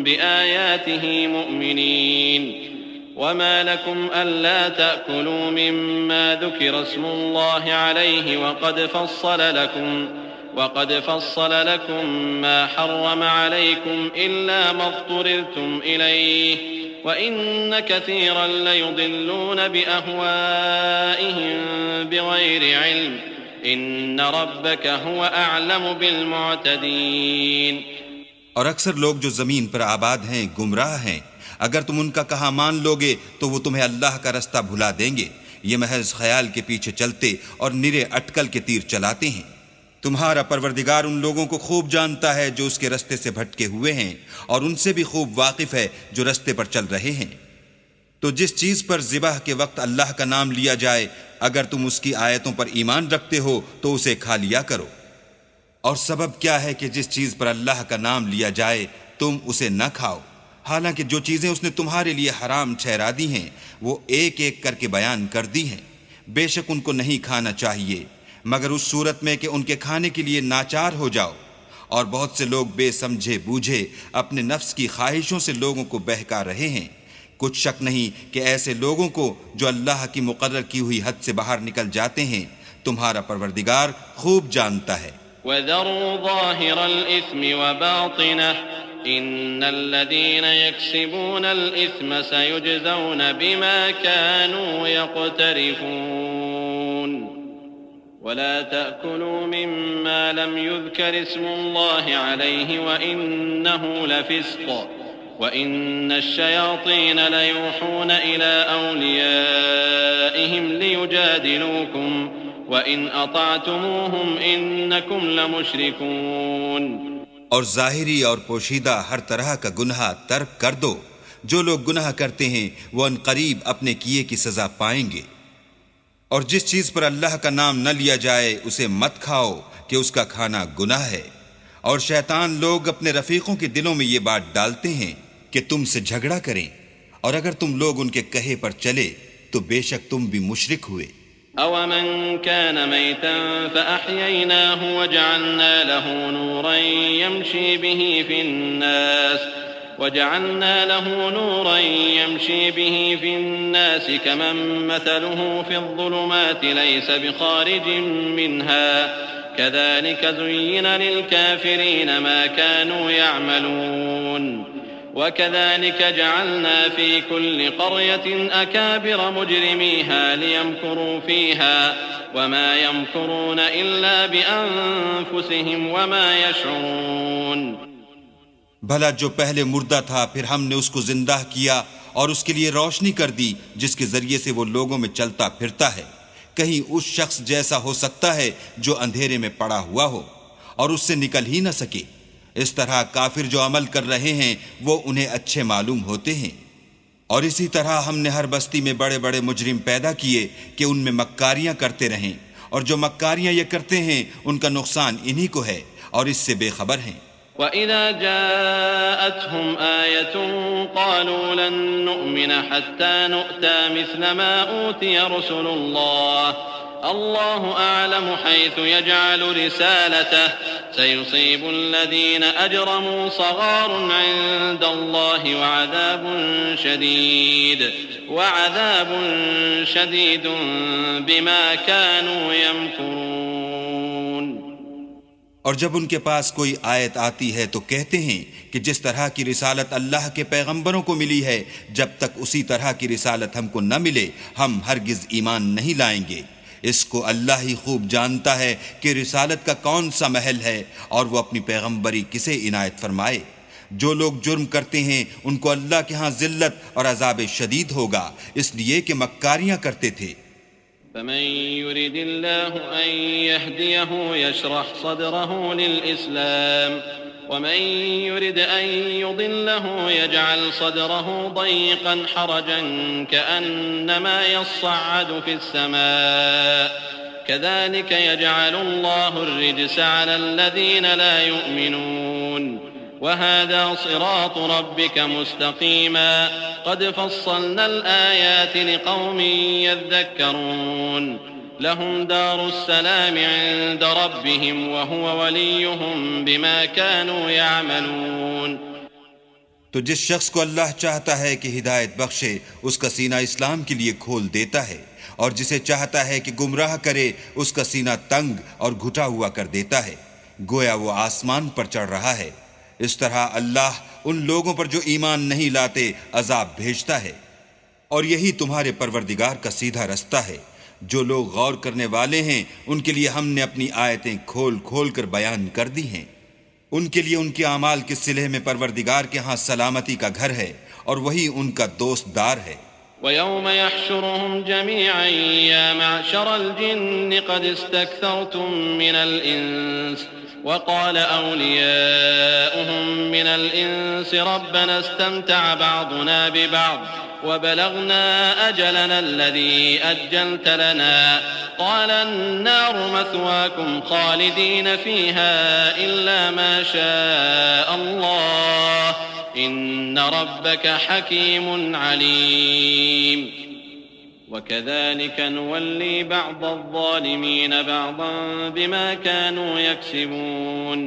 بِآيَاتِهِ مُؤْمِنِينَ وَمَا لَكُمْ أَلَّا تَأْكُلُوا مِمَّا ذُكِرَ اسْمُ اللَّهِ عَلَيْهِ وَقَدْ فَصَّلَ لَكُم مَّا حَرَّمَ عَلَيْكُمْ إِلَّا مَا اضْطُرِرْتُمْ إِلَيْهِ وَإِنَّ كَثِيرًا لَّيُضِلُّونَ بِأَهْوَائِهِم بِغَيْرِ عِلْمٍ إِنَّ رَبَّكَ هُوَ أَعْلَمُ بِالْمُعْتَدِينَ۔ اور اکثر لوگ جو زمین پر آباد ہیں گمراہ ہیں، اگر تم ان کا کہا مان لوگے تو وہ تمہیں اللہ کا رستہ بھلا دیں گے، یہ محض خیال کے پیچھے چلتے اور نرے اٹکل کے تیر چلاتے ہیں۔ تمہارا پروردگار ان لوگوں کو خوب جانتا ہے جو اس کے رستے سے بھٹکے ہوئے ہیں، اور ان سے بھی خوب واقف ہے جو رستے پر چل رہے ہیں۔ تو جس چیز پر ذبح کے وقت اللہ کا نام لیا جائے، اگر تم اس کی آیتوں پر ایمان رکھتے ہو تو اسے کھا لیا کرو۔ اور سبب کیا ہے کہ جس چیز پر اللہ کا نام لیا جائے تم اسے نہ کھاؤ، حالانکہ جو چیزیں اس نے تمہارے لیے حرام ٹھہرا دی ہیں وہ ایک ایک کر کے بیان کر دی ہیں۔ بے شک ان کو نہیں کھانا چاہیے مگر اس صورت میں کہ ان کے کھانے کے لیے ناچار ہو جاؤ، اور بہت سے لوگ بے سمجھے بوجھے اپنے نفس کی خواہشوں سے لوگوں کو بہکا رہے ہیں۔ کچھ شک نہیں کہ ایسے لوگوں کو جو اللہ کی مقرر کی ہوئی حد سے باہر نکل جاتے ہیں تمہارا پروردگار خوب جانتا ہے۔ وَذَرُوا ظَاهِرَ الْإِثْمِ وَبَاطِنَهُ إِنَّ الَّذِينَ يَكْسِبُونَ الْإِثْمَ سَيُجْزَوْنَ بِمَا كَانُوا يَقْتَرِفُونَ وَلَا تَأْكُلُوا مِمَّا لَمْ يُذْكَرِ اسْمُ اللَّهِ عَلَيْهِ وَإِنَّهُ لَفِسْقٌ وَإِنَّ الشَّيَاطِينَ لَيُوحُونَ إِلَىٰ أَوْلِيَائِهِمْ لِيُجَادِلُوكُمْ وَإِنْ أَطَعْتُمُوهُمْ إِنَّكُمْ لَمُشْرِكُونَ۔ اور ظاہری اور پوشیدہ ہر طرح کا گناہ ترک کر دو، جو لوگ گناہ کرتے ہیں وہ ان قریب اپنے کیے کی سزا پائیں گے۔ اور جس چیز پر اللہ کا نام نہ لیا جائے اسے مت کھاؤ کہ اس کا کھانا گناہ ہے، اور شیطان لوگ اپنے رفیقوں کے دلوں میں یہ بات ڈالتے ہیں کہ تم سے جھگڑا کریں، اور اگر تم لوگ ان کے کہے پر چلے تو بے شک تم بھی مشرک ہوئے۔ أَوَمَنْ كَانَ مَيْتًا فَأَحْيَيْنَاهُ وَجَعَلْنَا لَهُ نُورًا يَمْشِي بِهِ فِي النَّاسِ كَمَنْ مَثَلُهُ فِي الظُّلُمَاتِ لَيْسَ بِخَارِجٍ مِّنْهَا كَذَلِكَ زُيِّنَ لِلْكَافِرِينَ مَا كَانُوا يَعْمَلُونَ وَكَذَلِكَ جَعَلْنَا فِي كُلِّ قَرْيَةٍ أَكَابِرَ مُجْرِمِيهَا لِيَمْكُرُوا فِيهَا وَمَا يَمْكُرُونَ إِلَّا بِأَنفُسِهِمْ وَمَا يَشْعُرُونَ۔ بھلا جو پہلے مردہ تھا پھر ہم نے اس کو زندہ کیا اور اس کے لیے روشنی کر دی جس کے ذریعے سے وہ لوگوں میں چلتا پھرتا ہے، کہیں اس شخص جیسا ہو سکتا ہے جو اندھیرے میں پڑا ہوا ہو اور اس سے نکل ہی نہ سکے۔ اس طرح کافر جو عمل کر رہے ہیں وہ انہیں اچھے معلوم ہوتے ہیں۔ اور اسی طرح ہم نے ہر بستی میں بڑے بڑے مجرم پیدا کیے کہ ان میں مکاریاں کرتے رہیں، اور جو مکاریاں یہ کرتے ہیں ان کا نقصان انہی کو ہے اور اس سے بے خبر ہیں۔ وَإِذَا جَاءَتْهُمْ آيَةٌ قَالُوا لَن نُّؤْمِنَ حَتَّى نُؤْتَىٰ مِثْلَ مَا أُوتِيَ رُسُلُ اللَّهِ اللَّهُ أَعْلَمُ حَيْثُ يَجْعَلُ رِسَالَتَهُ سَيُصِيبُ الَّذِينَ أَجْرَمُوا صَغَارٌ عِندَ اللَّهِ وَعَذَابٌ شَدِيدٌ بِمَا كَانُوا يَمْكُرُونَ۔ اور جب ان کے پاس کوئی آیت آتی ہے تو کہتے ہیں کہ جس طرح کی رسالت اللہ کے پیغمبروں کو ملی ہے جب تک اسی طرح کی رسالت ہم کو نہ ملے ہم ہرگز ایمان نہیں لائیں گے۔ اس کو اللہ ہی خوب جانتا ہے کہ رسالت کا کون سا محل ہے اور وہ اپنی پیغمبری کسے عنایت فرمائے۔ جو لوگ جرم کرتے ہیں ان کو اللہ کے ہاں ذلت اور عذاب شدید ہوگا، اس لیے کہ مکاریاں کرتے تھے۔ فمن يرد الله أن يهديه يشرح صدره للإسلام ومن يرد أن يضله يجعل صدره ضيقا حرجا كأنما يصعد في السماء كذلك يجعل الله الرجس على الذين لا يؤمنون وهذا صراط ربك مستقيما قد فصلنا الآيات لقوم يذكرون لهم دار السلام عند ربهم وهو وليهم بما كانوا يعملون۔ تو جس شخص کو اللہ چاہتا ہے کہ ہدایت بخشے اس کا سینہ اسلام کے لیے کھول دیتا ہے، اور جسے چاہتا ہے کہ گمراہ کرے اس کا سینہ تنگ اور گھٹا ہوا کر دیتا ہے، گویا وہ آسمان پر چڑھ رہا ہے۔ اس طرح اللہ ان لوگوں پر جو ایمان نہیں لاتے عذاب بھیجتا ہے، اور یہی تمہارے پروردگار کا سیدھا رستہ ہے۔ جو لوگ غور کرنے والے ہیں ان کے لیے ہم نے اپنی آیتیں کھول کھول کر بیان کر دی ہیں۔ ان کے لیے ان کے اعمال کے صلح میں پروردگار کے ہاں سلامتی کا گھر ہے، اور وہی ان کا دوست دار ہے۔ وَيَوْمَ يَحْشُرُهُمْ جَمِيعًا يَا مَعْشَرَ الْجِنِّ قَدِ اسْتَكْثَرْتُم مِّنَ الْإِنسِ وقال أولياؤهم من الإنس ربنا استمتع بعضنا ببعض وبلغنا أجلنا الذي أجلت لنا قال النار مثواكم خالدين فيها إلا ما شاء الله إن ربك حكيم عليم وَكَذَلِكَ نُوَلِّي بَعْضَ الظَّالِمِينَ بَعْضًا بِمَا كَانُوا يَكْسِبُونَ۔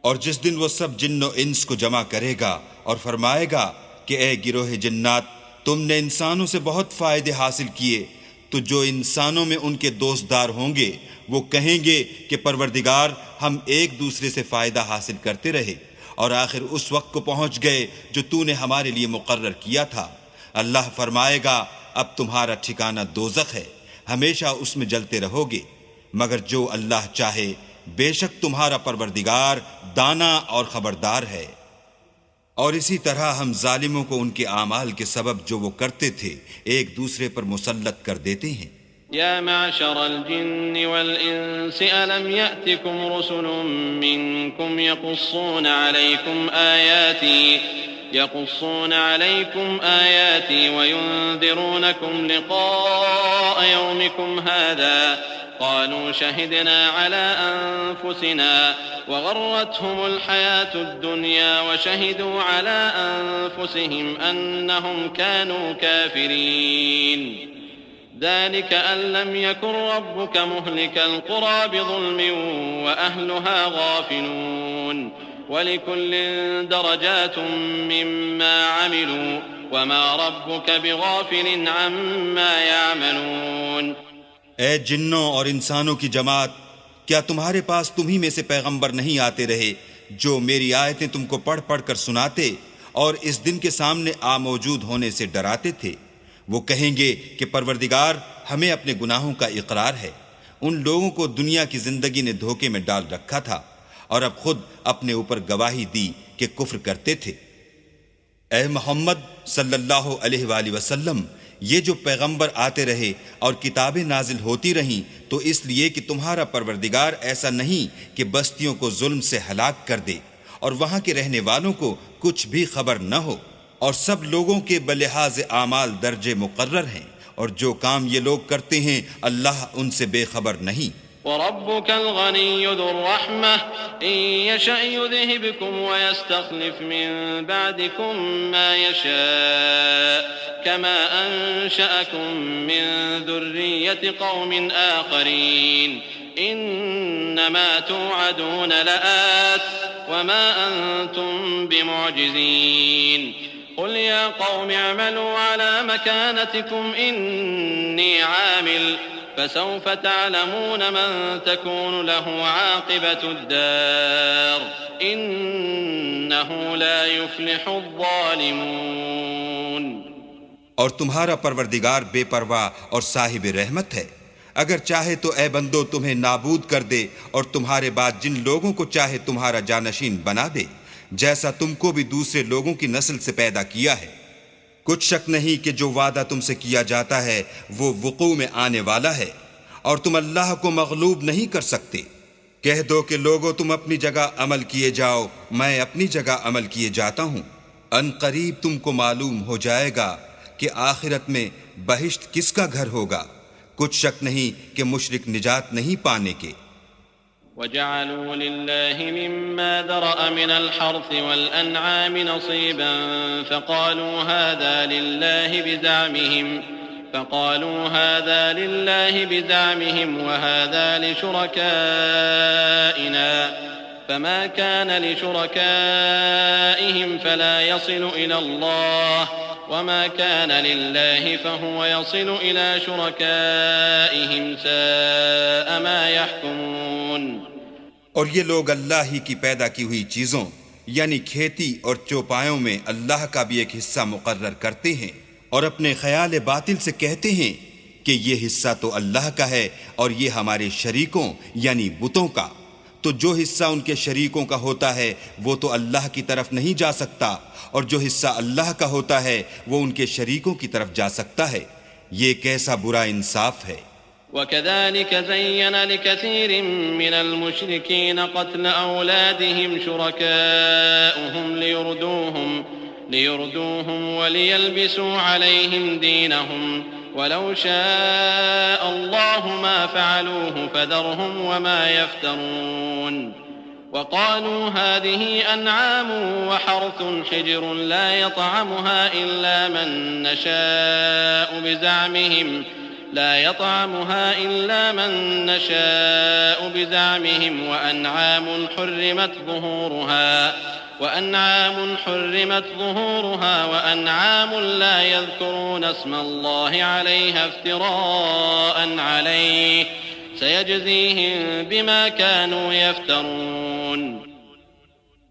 اور جس دن وہ سب جن و انس کو جمع کرے گا اور فرمائے گا کہ اے گروہ جنات، تم نے انسانوں سے بہت فائدے حاصل کیے، تو جو انسانوں میں ان کے دوست دار ہوں گے وہ کہیں گے کہ پروردگار ہم ایک دوسرے سے فائدہ حاصل کرتے رہے، اور آخر اس وقت کو پہنچ گئے جو تو نے ہمارے لیے مقرر کیا تھا۔ اللہ فرمائے گا اب تمہارا ٹھکانہ دوزخ ہے، ہمیشہ اس میں جلتے رہو گے، مگر جو اللہ چاہے، بے شک تمہارا پروردگار دانا اور خبردار ہے۔ اور اسی طرح ہم ظالموں کو ان کے اعمال کے سبب جو وہ کرتے تھے ایک دوسرے پر مسلط کر دیتے ہیں۔ يا معشر الجن والإنس ألم يأتكم رسل منكم يقصون عليكم آياتي وينذرونكم لقاء يومكم هذا قالوا شهدنا على أنفسنا وغرتهم الحياة الدنيا وشهدوا على أنفسهم أنهم كانوا كافرين ذلك أن لم يكن ربك مهلك القرى بظلم وأهلها غافلون وَلِكُلٍّ دَرَجَاتٌ مِّمَّا عَمِلُوا وَمَا رَبُّكَ بِغَافِلٍ عَمَّا يَعْمَلُونَ۔ اے جنوں اور انسانوں کی جماعت، کیا تمہارے پاس تمہیں میں سے پیغمبر نہیں آتے رہے جو میری آیتیں تم کو پڑھ پڑھ کر سناتے اور اس دن کے سامنے موجود ہونے سے ڈراتے تھے؟ وہ کہیں گے کہ پروردگار ہمیں اپنے گناہوں کا اقرار ہے، ان لوگوں کو دنیا کی زندگی نے دھوکے میں ڈال رکھا تھا اور اب خود اپنے اوپر گواہی دی کہ کفر کرتے تھے۔ اے محمد صلی اللہ علیہ وآلہ وسلم، یہ جو پیغمبر آتے رہے اور کتابیں نازل ہوتی رہیں تو اس لیے کہ تمہارا پروردگار ایسا نہیں کہ بستیوں کو ظلم سے ہلاک کر دے اور وہاں کے رہنے والوں کو کچھ بھی خبر نہ ہو، اور سب لوگوں کے بلحاظ اعمال درجے مقرر ہیں، اور جو کام یہ لوگ کرتے ہیں اللہ ان سے بے خبر نہیں۔ وَرَبُّكَ الْغَنِيُّ ذُو الرَّحْمَةِ إِن يَشَأْ يُذْهِبْكُمْ وَيَسْتَخْلِفْ مِن بَعْدِكُم مَّا يَشَاءُ كَمَا أَنشَأَكُم مِّن ذُرِّيَّةِ قَوْمٍ آخَرِينَ إِنَّمَا تُوعَدُونَ لَآتٍ وَمَا أَنتُم بِمُعْجِزِينَ قُلْ يَا قَوْمِ اعْمَلُوا عَلَى مَكَانَتِكُمْ إِنِّي عَامِلٌ فسوف تعلمون من تكون له عاقبة الدار إنه لا يفلح الظالمون۔ اور تمہارا پروردگار بے پرواہ اور صاحب رحمت ہے، اگر چاہے تو اے بندو تمہیں نابود کر دے اور تمہارے بعد جن لوگوں کو چاہے تمہارا جانشین بنا دے، جیسا تم کو بھی دوسرے لوگوں کی نسل سے پیدا کیا ہے۔ کچھ شک نہیں کہ جو وعدہ تم سے کیا جاتا ہے وہ وقوع میں آنے والا ہے، اور تم اللہ کو مغلوب نہیں کر سکتے۔ کہہ دو کہ لوگو تم اپنی جگہ عمل کیے جاؤ، میں اپنی جگہ عمل کیے جاتا ہوں۔ ان قریب تم کو معلوم ہو جائے گا کہ آخرت میں بہشت کس کا گھر ہوگا۔ کچھ شک نہیں کہ مشرک نجات نہیں پانے کے۔ وجعلوا لله مما ذرأ من الحرث والأنعام نصيبا فقالوا هذا لله بزعمهم وهذا لشركائنا فما كان لشركائهم فلا يصل إلى الله وما كان لله فهو يصل إلى شركائهم ساء ما يحكمون۔ اور یہ لوگ اللہ ہی کی پیدا کی ہوئی چیزوں یعنی کھیتی اور چوپایوں میں اللہ کا بھی ایک حصہ مقرر کرتے ہیں، اور اپنے خیال باطل سے کہتے ہیں کہ یہ حصہ تو اللہ کا ہے اور یہ ہمارے شریکوں یعنی بتوں کا، تو جو حصہ ان کے شریکوں کا ہوتا ہے وہ تو اللہ کی طرف نہیں جا سکتا، اور جو حصہ اللہ کا ہوتا ہے وہ ان کے شریکوں کی طرف جا سکتا ہے۔ یہ کیسا برا انصاف ہے۔ وكذلك زين لكثير من المشركين قتل أولادهم شركاؤهم ليردوهم وليلبسوا عليهم دينهم ولو شاء الله ما فعلوه فذرهم وما يفترون وقالوا هذه أنعام وحرث حجر لا يطعمها إلا من نشاء بزعمهم وأنعام حرمت ظهورها وأنعام لا يذكرون اسم الله عليها افتراء عليه سيجزيهم بما كانوا يفترون۔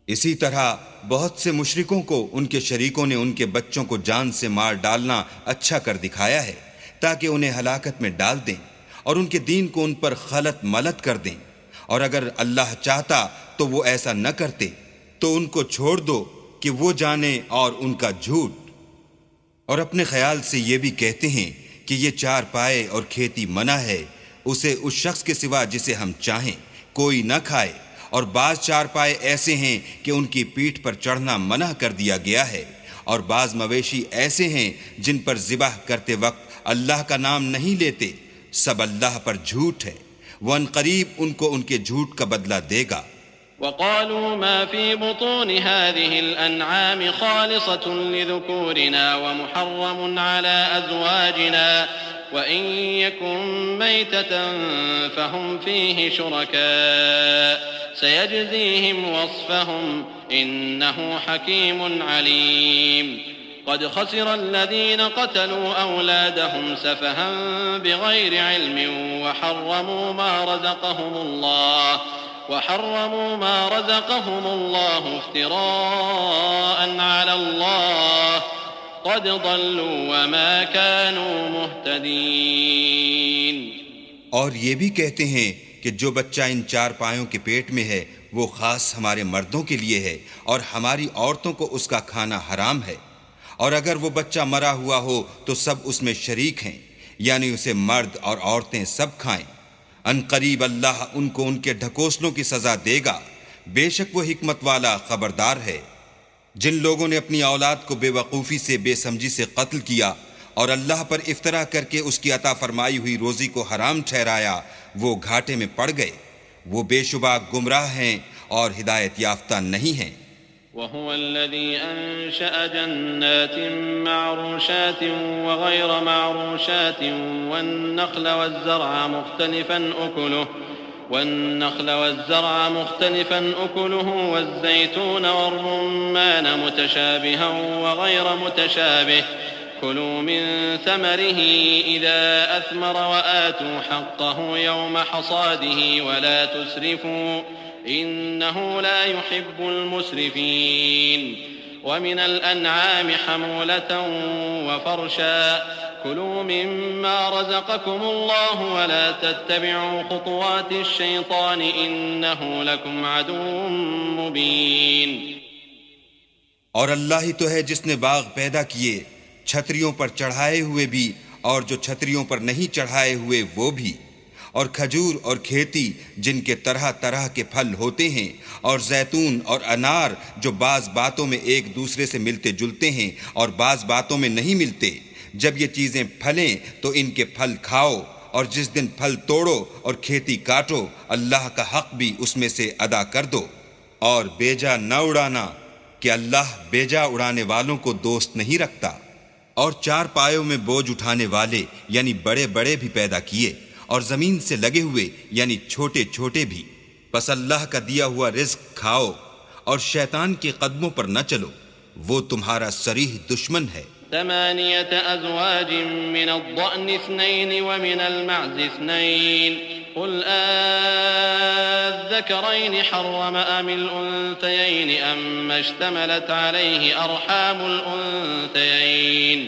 اسی طرح بہت سے مشرکوں کو ان کے شریکوں نے ان کے بچوں کو جان سے مار ڈالنا اچھا کر دکھایا ہے تاکہ انہیں ہلاکت میں ڈال دیں اور ان کے دین کو ان پر خلط ملت کر دیں، اور اگر اللہ چاہتا تو وہ ایسا نہ کرتے، تو ان کو چھوڑ دو کہ وہ جانے اور ان کا جھوٹ۔ اور اپنے خیال سے یہ بھی کہتے ہیں کہ یہ چار پائے اور کھیتی منع ہے، اسے اس شخص کے سوا جسے ہم چاہیں کوئی نہ کھائے، اور بعض چار پائے ایسے ہیں کہ ان کی پیٹھ پر چڑھنا منع کر دیا گیا ہے، اور بعض مویشی ایسے ہیں جن پر ذبح کرتے وقت اللہ کا نام نہیں لیتے، سب اللہ پر جھوٹ ہے، وہ ان قریب ان کو ان کے جھوٹ کا بدلہ دے گا۔ وقالوا ما في بطون هذه الأنعام خالصة لذكورنا ومحرم على أزواجنا وإن يكن ميتة فهم فيه شركاء سيجزيهم وصفهم إنه حكيم عليم۔ قد خسر الذين قتلوا أولادهم سفها بغير علم وحرموا ما رزقهم الله افتراء على الله قد ضلوا وما كانوا مهتدين۔ اور یہ بھی کہتے ہیں کہ جو بچہ ان چار پایوں کے پیٹ میں ہے وہ خاص ہمارے مردوں کے لیے ہے، اور ہماری عورتوں کو اس کا کھانا حرام ہے، اور اگر وہ بچہ مرا ہوا ہو تو سب اس میں شریک ہیں، یعنی اسے مرد اور عورتیں سب کھائیں۔ ان قریب اللہ ان کو ان کے ڈھکوسلوں کی سزا دے گا، بے شک وہ حکمت والا خبردار ہے۔ جن لوگوں نے اپنی اولاد کو بے وقوفی سے بے سمجھی سے قتل کیا اور اللہ پر افطرا کر کے اس کی عطا فرمائی ہوئی روزی کو حرام ٹھہرایا، وہ گھاٹے میں پڑ گئے، وہ بے شبہ گمراہ ہیں اور ہدایت یافتہ نہیں ہیں۔ وهو الذي أنشأ جنات معروشات وغير معروشات والنخل والزرع مختلفا أكله والزيتون والرمان متشابها وغير متشابه كلوا من ثمره إذا أثمر وآتوا حقه يوم حصاده ولا تسرفوا إنه لا يحب المسرفين ومن الأنعام حمولة وفرشا كلوا مما رزقكم الله ولا تتبعوا خطوات الشيطان إنه لكم عدو مبين۔ اور اللہ ہی تو ہے جس نے باغ پیدا کیے، چھتریوں پر چڑھائے ہوئے بھی اور جو چھتریوں پر نہیں چڑھائے ہوئے وہ بھی، اور کھجور اور کھیتی جن کے طرح طرح کے پھل ہوتے ہیں، اور زیتون اور انار جو بعض باتوں میں ایک دوسرے سے ملتے جلتے ہیں اور بعض باتوں میں نہیں ملتے۔ جب یہ چیزیں پھلیں تو ان کے پھل کھاؤ، اور جس دن پھل توڑو اور کھیتی کاٹو، اللہ کا حق بھی اس میں سے ادا کر دو، اور بیجا نہ اڑانا کہ اللہ بیجا اڑانے والوں کو دوست نہیں رکھتا۔ اور چار پایوں میں بوجھ اٹھانے والے یعنی بڑے بڑے بھی پیدا کیے، اور زمین سے لگے ہوئے یعنی چھوٹے چھوٹے بھی۔ پس اللہ کا دیا ہوا رزق کھاؤ اور شیطان کے قدموں پر نہ چلو، وہ تمہارا صریح دشمن ہے۔ 8 أزواج من الضأن 2 ومن المعز 2 قل الذكرين حرم أم الأنثيين أما اشتملت عليه أرحام الأنثيين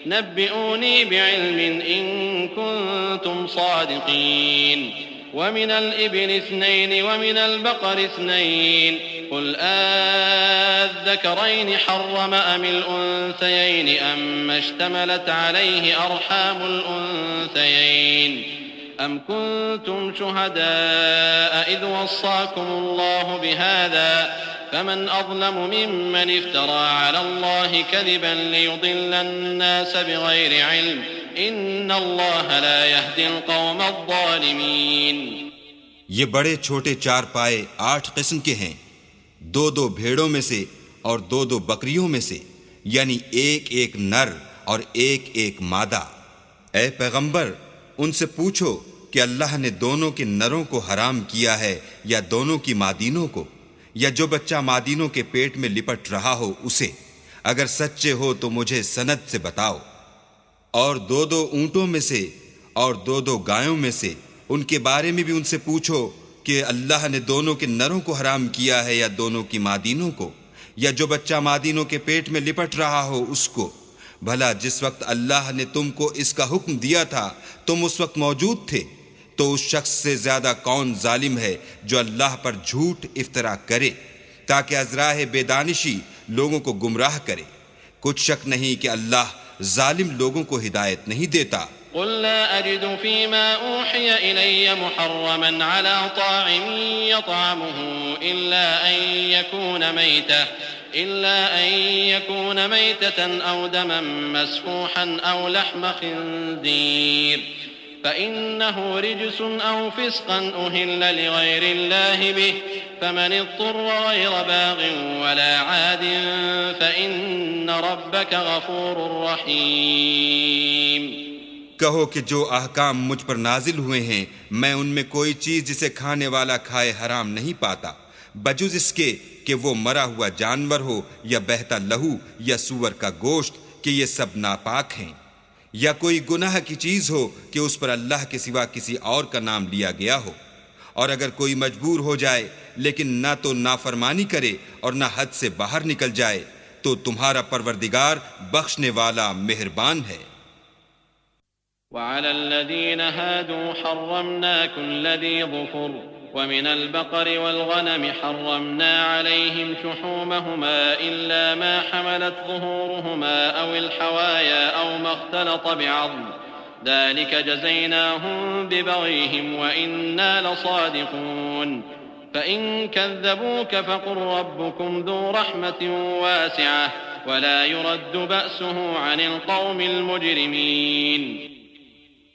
نبئوني بعلم إن كنتم صادقين ومن الإبل 2 ومن البقر 2 قل الذكرين حرم أم الأنثيين أما اشتملت عليه أرحام الأنثيين أم كنتم شهداء إذ وصاكم الله بهذا فمن أظلم ممن افترى على الله كذبا ليضل الناس بغير علم إن الله لا يهدي القوم الظالمين۔ یہ بڑے چھوٹے چار پائے 8 قسم کے ہیں، 2 بھیڑوں میں سے اور 2 بکریوں میں سے، یعنی ایک نر اور ایک مادہ۔ اے پیغمبر، ان سے پوچھو کہ اللہ نے دونوں کے نروں کو حرام کیا ہے یا دونوں کی مادینوں کو، یا جو بچہ مادینوں کے پیٹ میں لپٹ رہا ہو اسے؟ اگر سچے ہو تو مجھے سند سے بتاؤ۔ اور 2 اونٹوں میں سے اور 2 گایوں میں سے، ان کے بارے میں بھی ان سے پوچھو کہ اللہ نے دونوں کے نروں کو حرام کیا ہے یا دونوں کی مادینوں کو، یا جو بچہ مادینوں کے پیٹ میں لپٹ رہا ہو اس کو۔ بھلا جس وقت اللہ نے تم کو اس کا حکم دیا تھا تم اس وقت موجود تھے، تو اس شخص سے زیادہ کون ظالم ہے جو اللہ پر جھوٹ افترا کرے تاکہ از راہ بے دانشی لوگوں کو گمراہ کرے۔ کچھ شک نہیں کہ اللہ ظالم لوگوں کو ہدایت نہیں دیتا۔ قل لا أجد فيما أوحي إلي محرما على طاعم يطعمه إلا أن يكون ميتة أو دما مسفوحا أو لحم خنزير فإنه رجس أو فسقا أهل لغير الله به فمن اضطر غير باغ ولا عاد فإن ربك غفور رحيم۔ کہو کہ جو احکام مجھ پر نازل ہوئے ہیں میں ان میں کوئی چیز جسے کھانے والا کھائے حرام نہیں پاتا، بجز اس کے کہ وہ مرا ہوا جانور ہو یا بہتا لہو یا سور کا گوشت، کہ یہ سب ناپاک ہیں، یا کوئی گناہ کی چیز ہو کہ اس پر اللہ کے سوا کسی اور کا نام لیا گیا ہو۔ اور اگر کوئی مجبور ہو جائے لیکن نہ تو نافرمانی کرے اور نہ حد سے باہر نکل جائے تو تمہارا پروردگار بخشنے والا مہربان ہے۔ وعلى الذين هادوا حرمنا كل ذي ظفر ومن البقر والغنم حرمنا عليهم شحومهما إلا ما حملت ظهورهما أو الحوايا أو ما اختلط بعظم ذلك جزيناهم ببغيهم وإنا لصادقون فإن كذبوك فقل ربكم ذو رحمة واسعة ولا يرد بأسه عن القوم المجرمين۔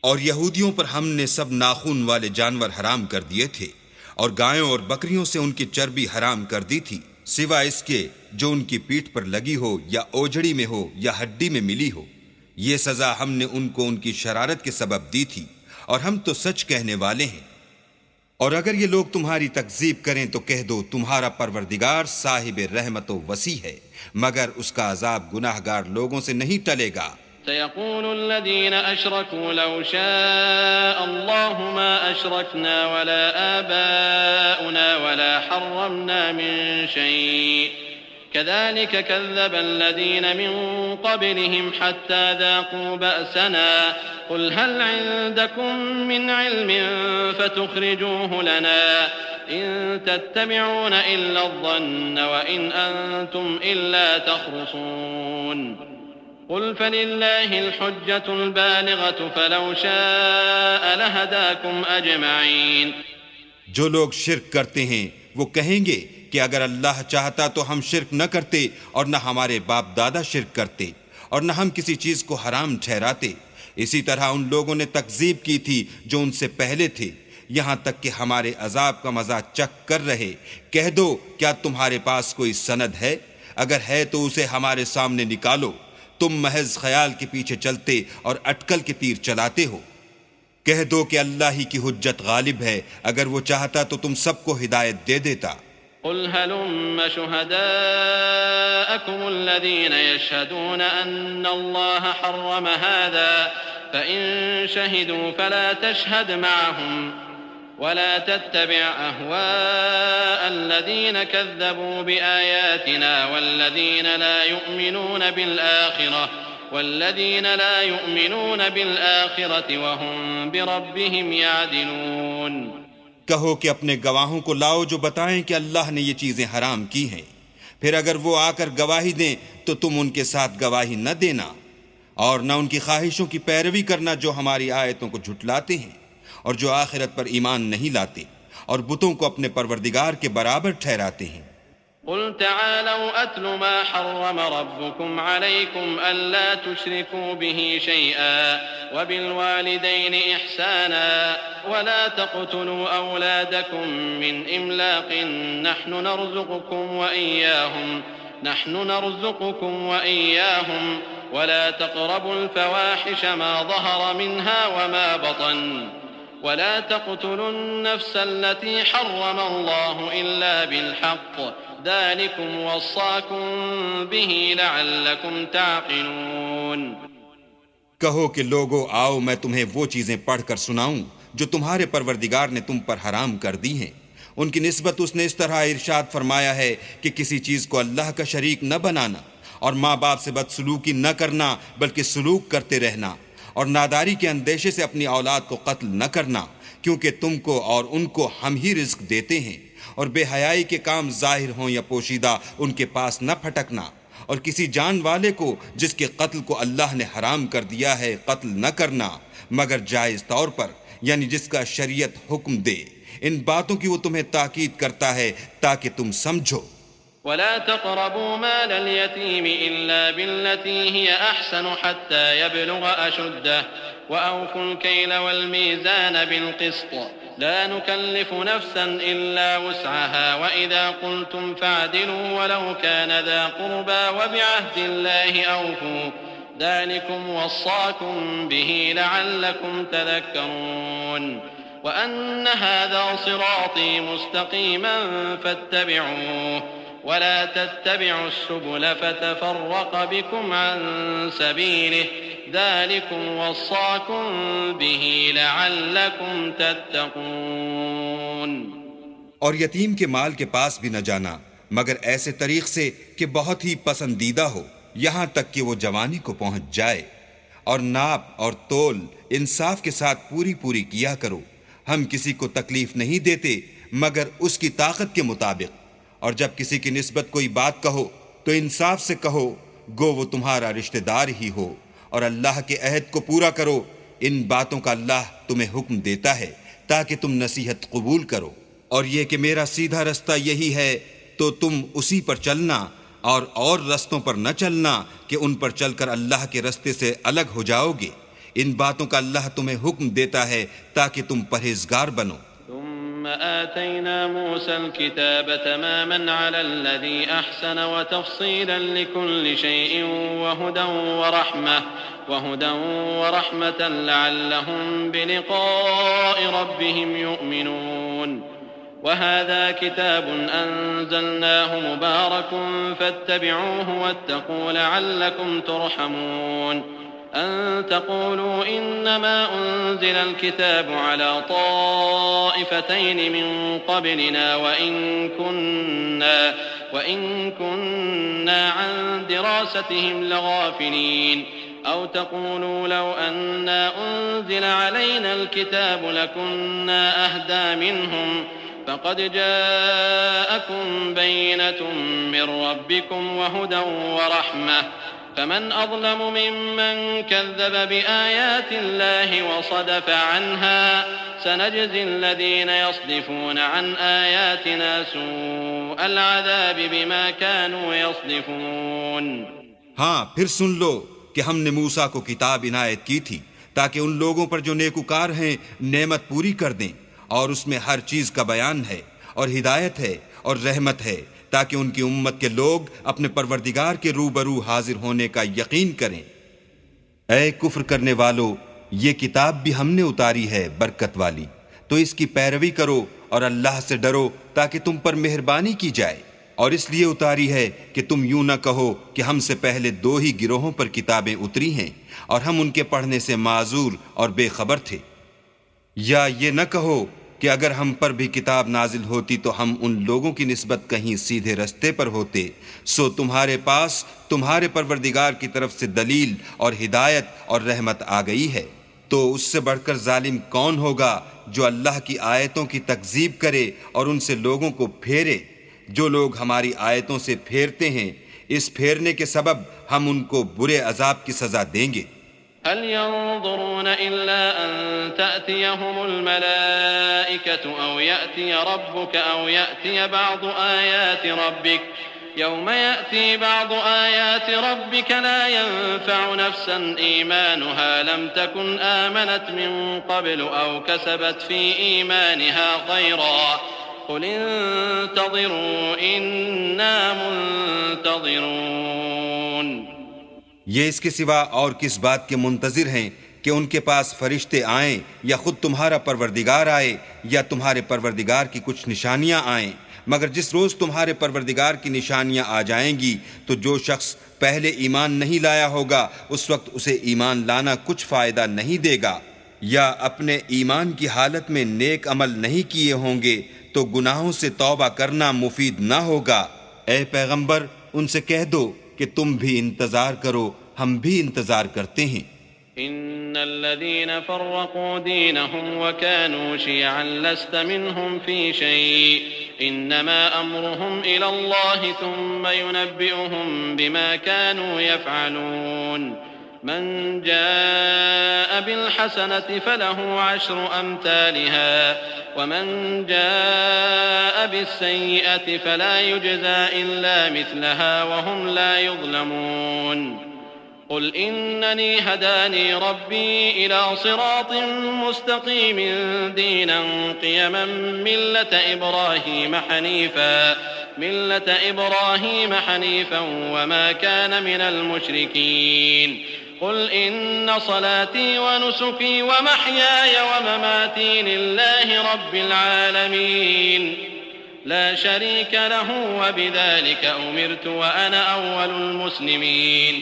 اور یہودیوں پر ہم نے سب ناخون والے جانور حرام کر دیے تھے، اور گایوں اور بکریوں سے ان کی چربی حرام کر دی تھی، سوائے اس کے جو ان کی پیٹھ پر لگی ہو یا اوجڑی میں ہو یا ہڈی میں ملی ہو۔ یہ سزا ہم نے ان کو ان کی شرارت کے سبب دی تھی، اور ہم تو سچ کہنے والے ہیں۔ اور اگر یہ لوگ تمہاری تکذیب کریں تو کہہ دو تمہارا پروردگار صاحب رحمت و وسیع ہے، مگر اس کا عذاب گناہ گار لوگوں سے نہیں ٹلے گا۔ سيقول الذين أشركوا لو شاء الله ما أشركنا ولا آباؤنا ولا حرمنا من شيء كذلك كذب الذين من قبلهم حتى ذاقوا بأسنا قل هل عندكم من علم فتخرجوه لنا إن تتبعون إلا الظن وإن أنتم إلا تخرصون قل فلله الحجة البالغة فلو شاء لهداكم أجمعين. جو لوگ شرک کرتے ہیں وہ کہیں گے کہ اگر اللہ چاہتا تو ہم شرک نہ کرتے اور نہ ہمارے باپ دادا شرک کرتے اور نہ ہم کسی چیز کو حرام ٹھہراتے. اسی طرح ان لوگوں نے تکذیب کی تھی جو ان سے پہلے تھے یہاں تک کہ ہمارے عذاب کا مزہ چکھ کر رہے. کہہ دو کیا تمہارے پاس کوئی سند ہے؟ اگر ہے تو اسے ہمارے سامنے نکالو. تم محض خیال کے پیچھے چلتے اور اٹکل کے تیر چلاتے ہو. کہہ دو کہ اللہ ہی کی حجت غالب ہے، اگر وہ چاہتا تو تم سب کو ہدایت دے دیتا. قل هلم شهداءكم الذين يشهدون أن الله حرم هذا فإن شهدوا فلا تشهد معهم ولا تتبع أهواء الذين كذبوا بآياتنا والذين لا يؤمنون بالآخرة وهم بربهم يعدلون. کہو کہ اپنے گواہوں کو لاؤ جو بتائیں کہ اللہ نے یہ چیزیں حرام کی ہیں. پھر اگر وہ آ کر گواہی دیں تو تم ان کے ساتھ گواہی نہ دینا اور نہ ان کی خواہشوں کی پیروی کرنا جو ہماری آیتوں کو جھٹلاتے ہیں اور جو آخرت پر ایمان نہیں لاتے اور بتوں کو اپنے پروردگار کے برابر ٹھہراتے ہیں. قل تعالوا أتل ما حرم ربكم عليكم ألا تشركوا به شيئا وبالوالدين إحسانا ولا تقتلوا أولادكم من إملاق نحن نرزقكم وإياهم ولا تقربوا الفواحش ما ظهر منها وما بطن ولا تقتلوا النفس التي حرم الله إلا بالحق ذلكم وصاكم به لعلكم تعقلون. کہو کہ لوگو آؤ میں تمہیں وہ چیزیں پڑھ کر سناؤں جو تمہارے پروردگار نے تم پر حرام کر دی ہیں. ان کی نسبت اس نے اس طرح ارشاد فرمایا ہے کہ کسی چیز کو اللہ کا شریک نہ بنانا اور ماں باپ سے بدسلوکی نہ کرنا بلکہ سلوک کرتے رہنا اور ناداری کے اندیشے سے اپنی اولاد کو قتل نہ کرنا کیونکہ تم کو اور ان کو ہم ہی رزق دیتے ہیں. اور بے حیائی کے کام ظاہر ہوں یا پوشیدہ ان کے پاس نہ پھٹکنا اور کسی جان والے کو جس کے قتل کو اللہ نے حرام کر دیا ہے قتل نہ کرنا مگر جائز طور پر یعنی جس کا شریعت حکم دے. ان باتوں کی وہ تمہیں تاکید کرتا ہے تاکہ تم سمجھو. ولا تقربوا مال اليتيم إلا بالتي هي أحسن حتى يبلغ أشده وأوفوا الكيل والميزان بالقسط لا نكلف نفسا إلا وسعها وإذا قلتم فاعدلوا ولو كان ذا قربى وبعهد الله أوفوا ذلكم وصاكم به لعلكم تذكرون وأن هذا صراطي مستقيما فاتبعوه ولا تتبعوا السبل فتفرق بكم عن سبيله ذلكم وصاكم به لعلكم تتقون. اور یتیم کے مال کے پاس بھی نہ جانا مگر ایسے طریق سے کہ بہت ہی پسندیدہ ہو یہاں تک کہ وہ جوانی کو پہنچ جائے. اور ناپ اور تول انصاف کے ساتھ پوری کیا کرو. ہم کسی کو تکلیف نہیں دیتے مگر اس کی طاقت کے مطابق. اور جب کسی کی نسبت کوئی بات کہو تو انصاف سے کہو گو وہ تمہارا رشتہ دار ہی ہو. اور اللہ کے عہد کو پورا کرو. ان باتوں کا اللہ تمہیں حکم دیتا ہے تاکہ تم نصیحت قبول کرو. اور یہ کہ میرا سیدھا رستہ یہی ہے تو تم اسی پر چلنا اور رستوں پر نہ چلنا کہ ان پر چل کر اللہ کے رستے سے الگ ہو جاؤ گے. ان باتوں کا اللہ تمہیں حکم دیتا ہے تاکہ تم پرہیزگار بنو. ثم آتينا موسى الكتاب تماما على الذي أحسن وتفصيلا لكل شيء وهدى ورحمة لعلهم بلقاء ربهم يؤمنون. وهذا كتاب أنزلناه مبارك فاتبعوه واتقوا لعلكم ترحمون. أن تقولوا إنما أنزل الكتاب على طائفتين من قبلنا وإن كنا عن دراستهم لغافلين أو تقولوا لو أنا أنزل علينا الكتاب لكنا أهدى منهم فقد جاءكم بينة من ربكم وهدى ورحمة فمن أظلم ممن كذب بآيات الله وصدف عنها سنجزي الذين يصدفون عن آياتنا سوء العذاب بما كانوا يصدفون. ہاں پھر سن لو کہ ہم نے موسیٰ کو کتاب عنایت کی تھی تاکہ ان لوگوں پر جو نیکوکار ہیں نعمت پوری کر دیں، اور اس میں ہر چیز کا بیان ہے اور ہدایت ہے اور رحمت ہے، تاکہ ان کی امت کے لوگ اپنے پروردگار کے روبرو حاضر ہونے کا یقین کریں. اے کفر کرنے والو، یہ کتاب بھی ہم نے اتاری ہے برکت والی، تو اس کی پیروی کرو اور اللہ سے ڈرو تاکہ تم پر مہربانی کی جائے. اور اس لیے اتاری ہے کہ تم یوں نہ کہو کہ ہم سے پہلے 2 ہی گروہوں پر کتابیں اتری ہیں اور ہم ان کے پڑھنے سے معذور اور بے خبر تھے. یا یہ نہ کہو کہ اگر ہم پر بھی کتاب نازل ہوتی تو ہم ان لوگوں کی نسبت کہیں سیدھے رستے پر ہوتے، سو تمہارے پاس تمہارے پروردگار کی طرف سے دلیل اور ہدایت اور رحمت آ گئی ہے. تو اس سے بڑھ کر ظالم کون ہوگا جو اللہ کی آیتوں کی تکذیب کرے اور ان سے لوگوں کو پھیرے؟ جو لوگ ہماری آیتوں سے پھیرتے ہیں، اس پھیرنے کے سبب ہم ان کو برے عذاب کی سزا دیں گے. هل ينظرون إلا أن تأتيهم الملائكة أو يأتي ربك أو يأتي بعض آيات ربك يوم يأتي بعض آيات ربك لا ينفع نفسا إيمانها لم تكن آمنت من قبل أو كسبت في إيمانها خيرا قل انتظروا إنا منتظرون. یہ اس کے سوا اور کس بات کے منتظر ہیں کہ ان کے پاس فرشتے آئیں یا خود تمہارا پروردگار آئے یا تمہارے پروردگار کی کچھ نشانیاں آئیں، مگر جس روز تمہارے پروردگار کی نشانیاں آ جائیں گی تو جو شخص پہلے ایمان نہیں لایا ہوگا اس وقت اسے ایمان لانا کچھ فائدہ نہیں دے گا. یا اپنے ایمان کی حالت میں نیک عمل نہیں کیے ہوں گے تو گناہوں سے توبہ کرنا مفید نہ ہوگا. اے پیغمبر ان سے کہہ دو کہ تم بھی انتظار کرو، ہم بھی انتظار کرتے ہیں. ان الذين فرقوا دينهم وكانوا شيعا لست منهم في شيء انما امرهم الى الله ثم ينبئهم بما كانوا يفعلون. من جاء بالحسنة فله 10 أمثالها ومن جاء بالسيئة فلا يجزى إلا مثلها وهم لا يظلمون. قل إنني هداني ربي إلى صراط مستقيم دينا قيما ملة إبراهيم حنيفا وما كان من المشركين. قل إن صلاتي ونسكي ومحياي ومماتي لله رب العالمين لا شريك له وبذلك أمرت وأنا أول المسلمين.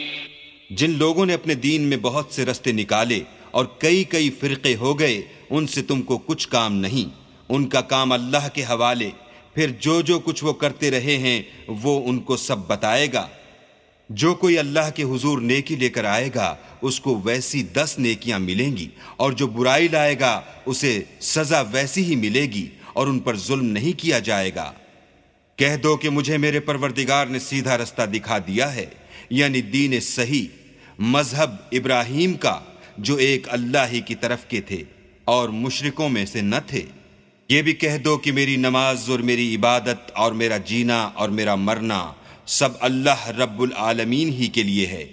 جن لوگوں نے اپنے دین میں بہت سے رستے نکالے اور کئی فرقے ہو گئے، ان سے تم کو کچھ کام نہیں، ان کا کام اللہ کے حوالے. پھر جو کچھ وہ کرتے رہے ہیں وہ ان کو سب بتائے گا. جو کوئی اللہ کے حضور نیکی لے کر آئے گا اس کو ویسی 10 نیکیاں ملیں گی، اور جو برائی لائے گا اسے سزا ویسی ہی ملے گی، اور ان پر ظلم نہیں کیا جائے گا. کہہ دو کہ مجھے میرے پروردگار نے سیدھا رستہ دکھا دیا ہے، یعنی دین صحیح، مذہب ابراہیم کا جو ایک اللہ ہی کی طرف کے تھے اور مشرکوں میں سے نہ تھے. یہ بھی کہہ دو کہ میری نماز اور میری عبادت اور میرا جینا اور میرا مرنا سب اللہ رب العالمین ہی کے لیے ہے،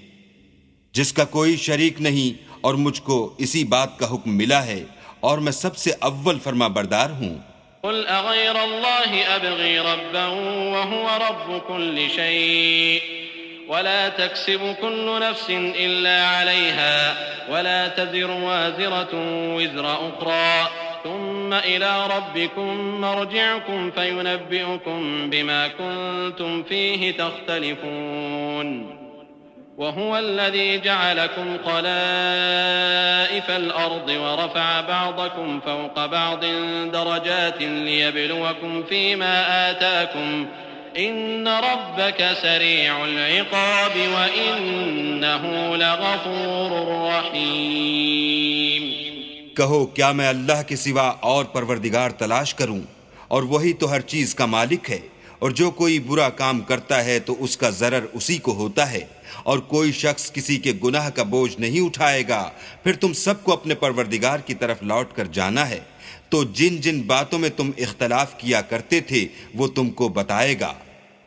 جس کا کوئی شریک نہیں، اور مجھ کو اسی بات کا حکم ملا ہے اور میں سب سے اول فرما بردار ہوں. قل اغير الله ابغي ربا وهو رب كل شيء ولا تكسب كل نفس الا عليها ولا تزر وازرة وزر اخرى ثم إلى ربكم مرجعكم فينبئكم بما كنتم فيه تختلفون. وهو الذي جعلكم خلائف الأرض ورفع بعضكم فوق بعض درجات ليبلوكم فيما آتاكم إن ربك سريع العقاب وإنه لغفور رحيم۔ کہو کیا میں اللہ کے سوا اور پروردگار تلاش کروں، اور وہی تو ہر چیز کا مالک ہے، اور جو کوئی برا کام کرتا ہے تو اس کا ضرر اسی کو ہوتا ہے، اور کوئی شخص کسی کے گناہ کا بوجھ نہیں اٹھائے گا۔ پھر تم سب کو اپنے پروردگار کی طرف لوٹ کر جانا ہے، تو جن جن باتوں میں تم اختلاف کیا کرتے تھے وہ تم کو بتائے گا۔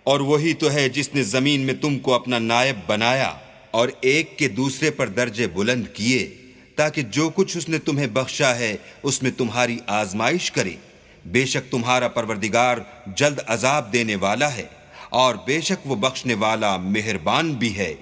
اور وہی تو ہے جس نے زمین میں تم کو اپنا نائب بنایا اور ایک کے دوسرے پر درجے بلند کیے، تاکہ جو کچھ اس نے تمہیں بخشا ہے اس میں تمہاری آزمائش کرے۔ بے شک تمہارا پروردگار جلد عذاب دینے والا ہے، اور بے شک وہ بخشنے والا مہربان بھی ہے۔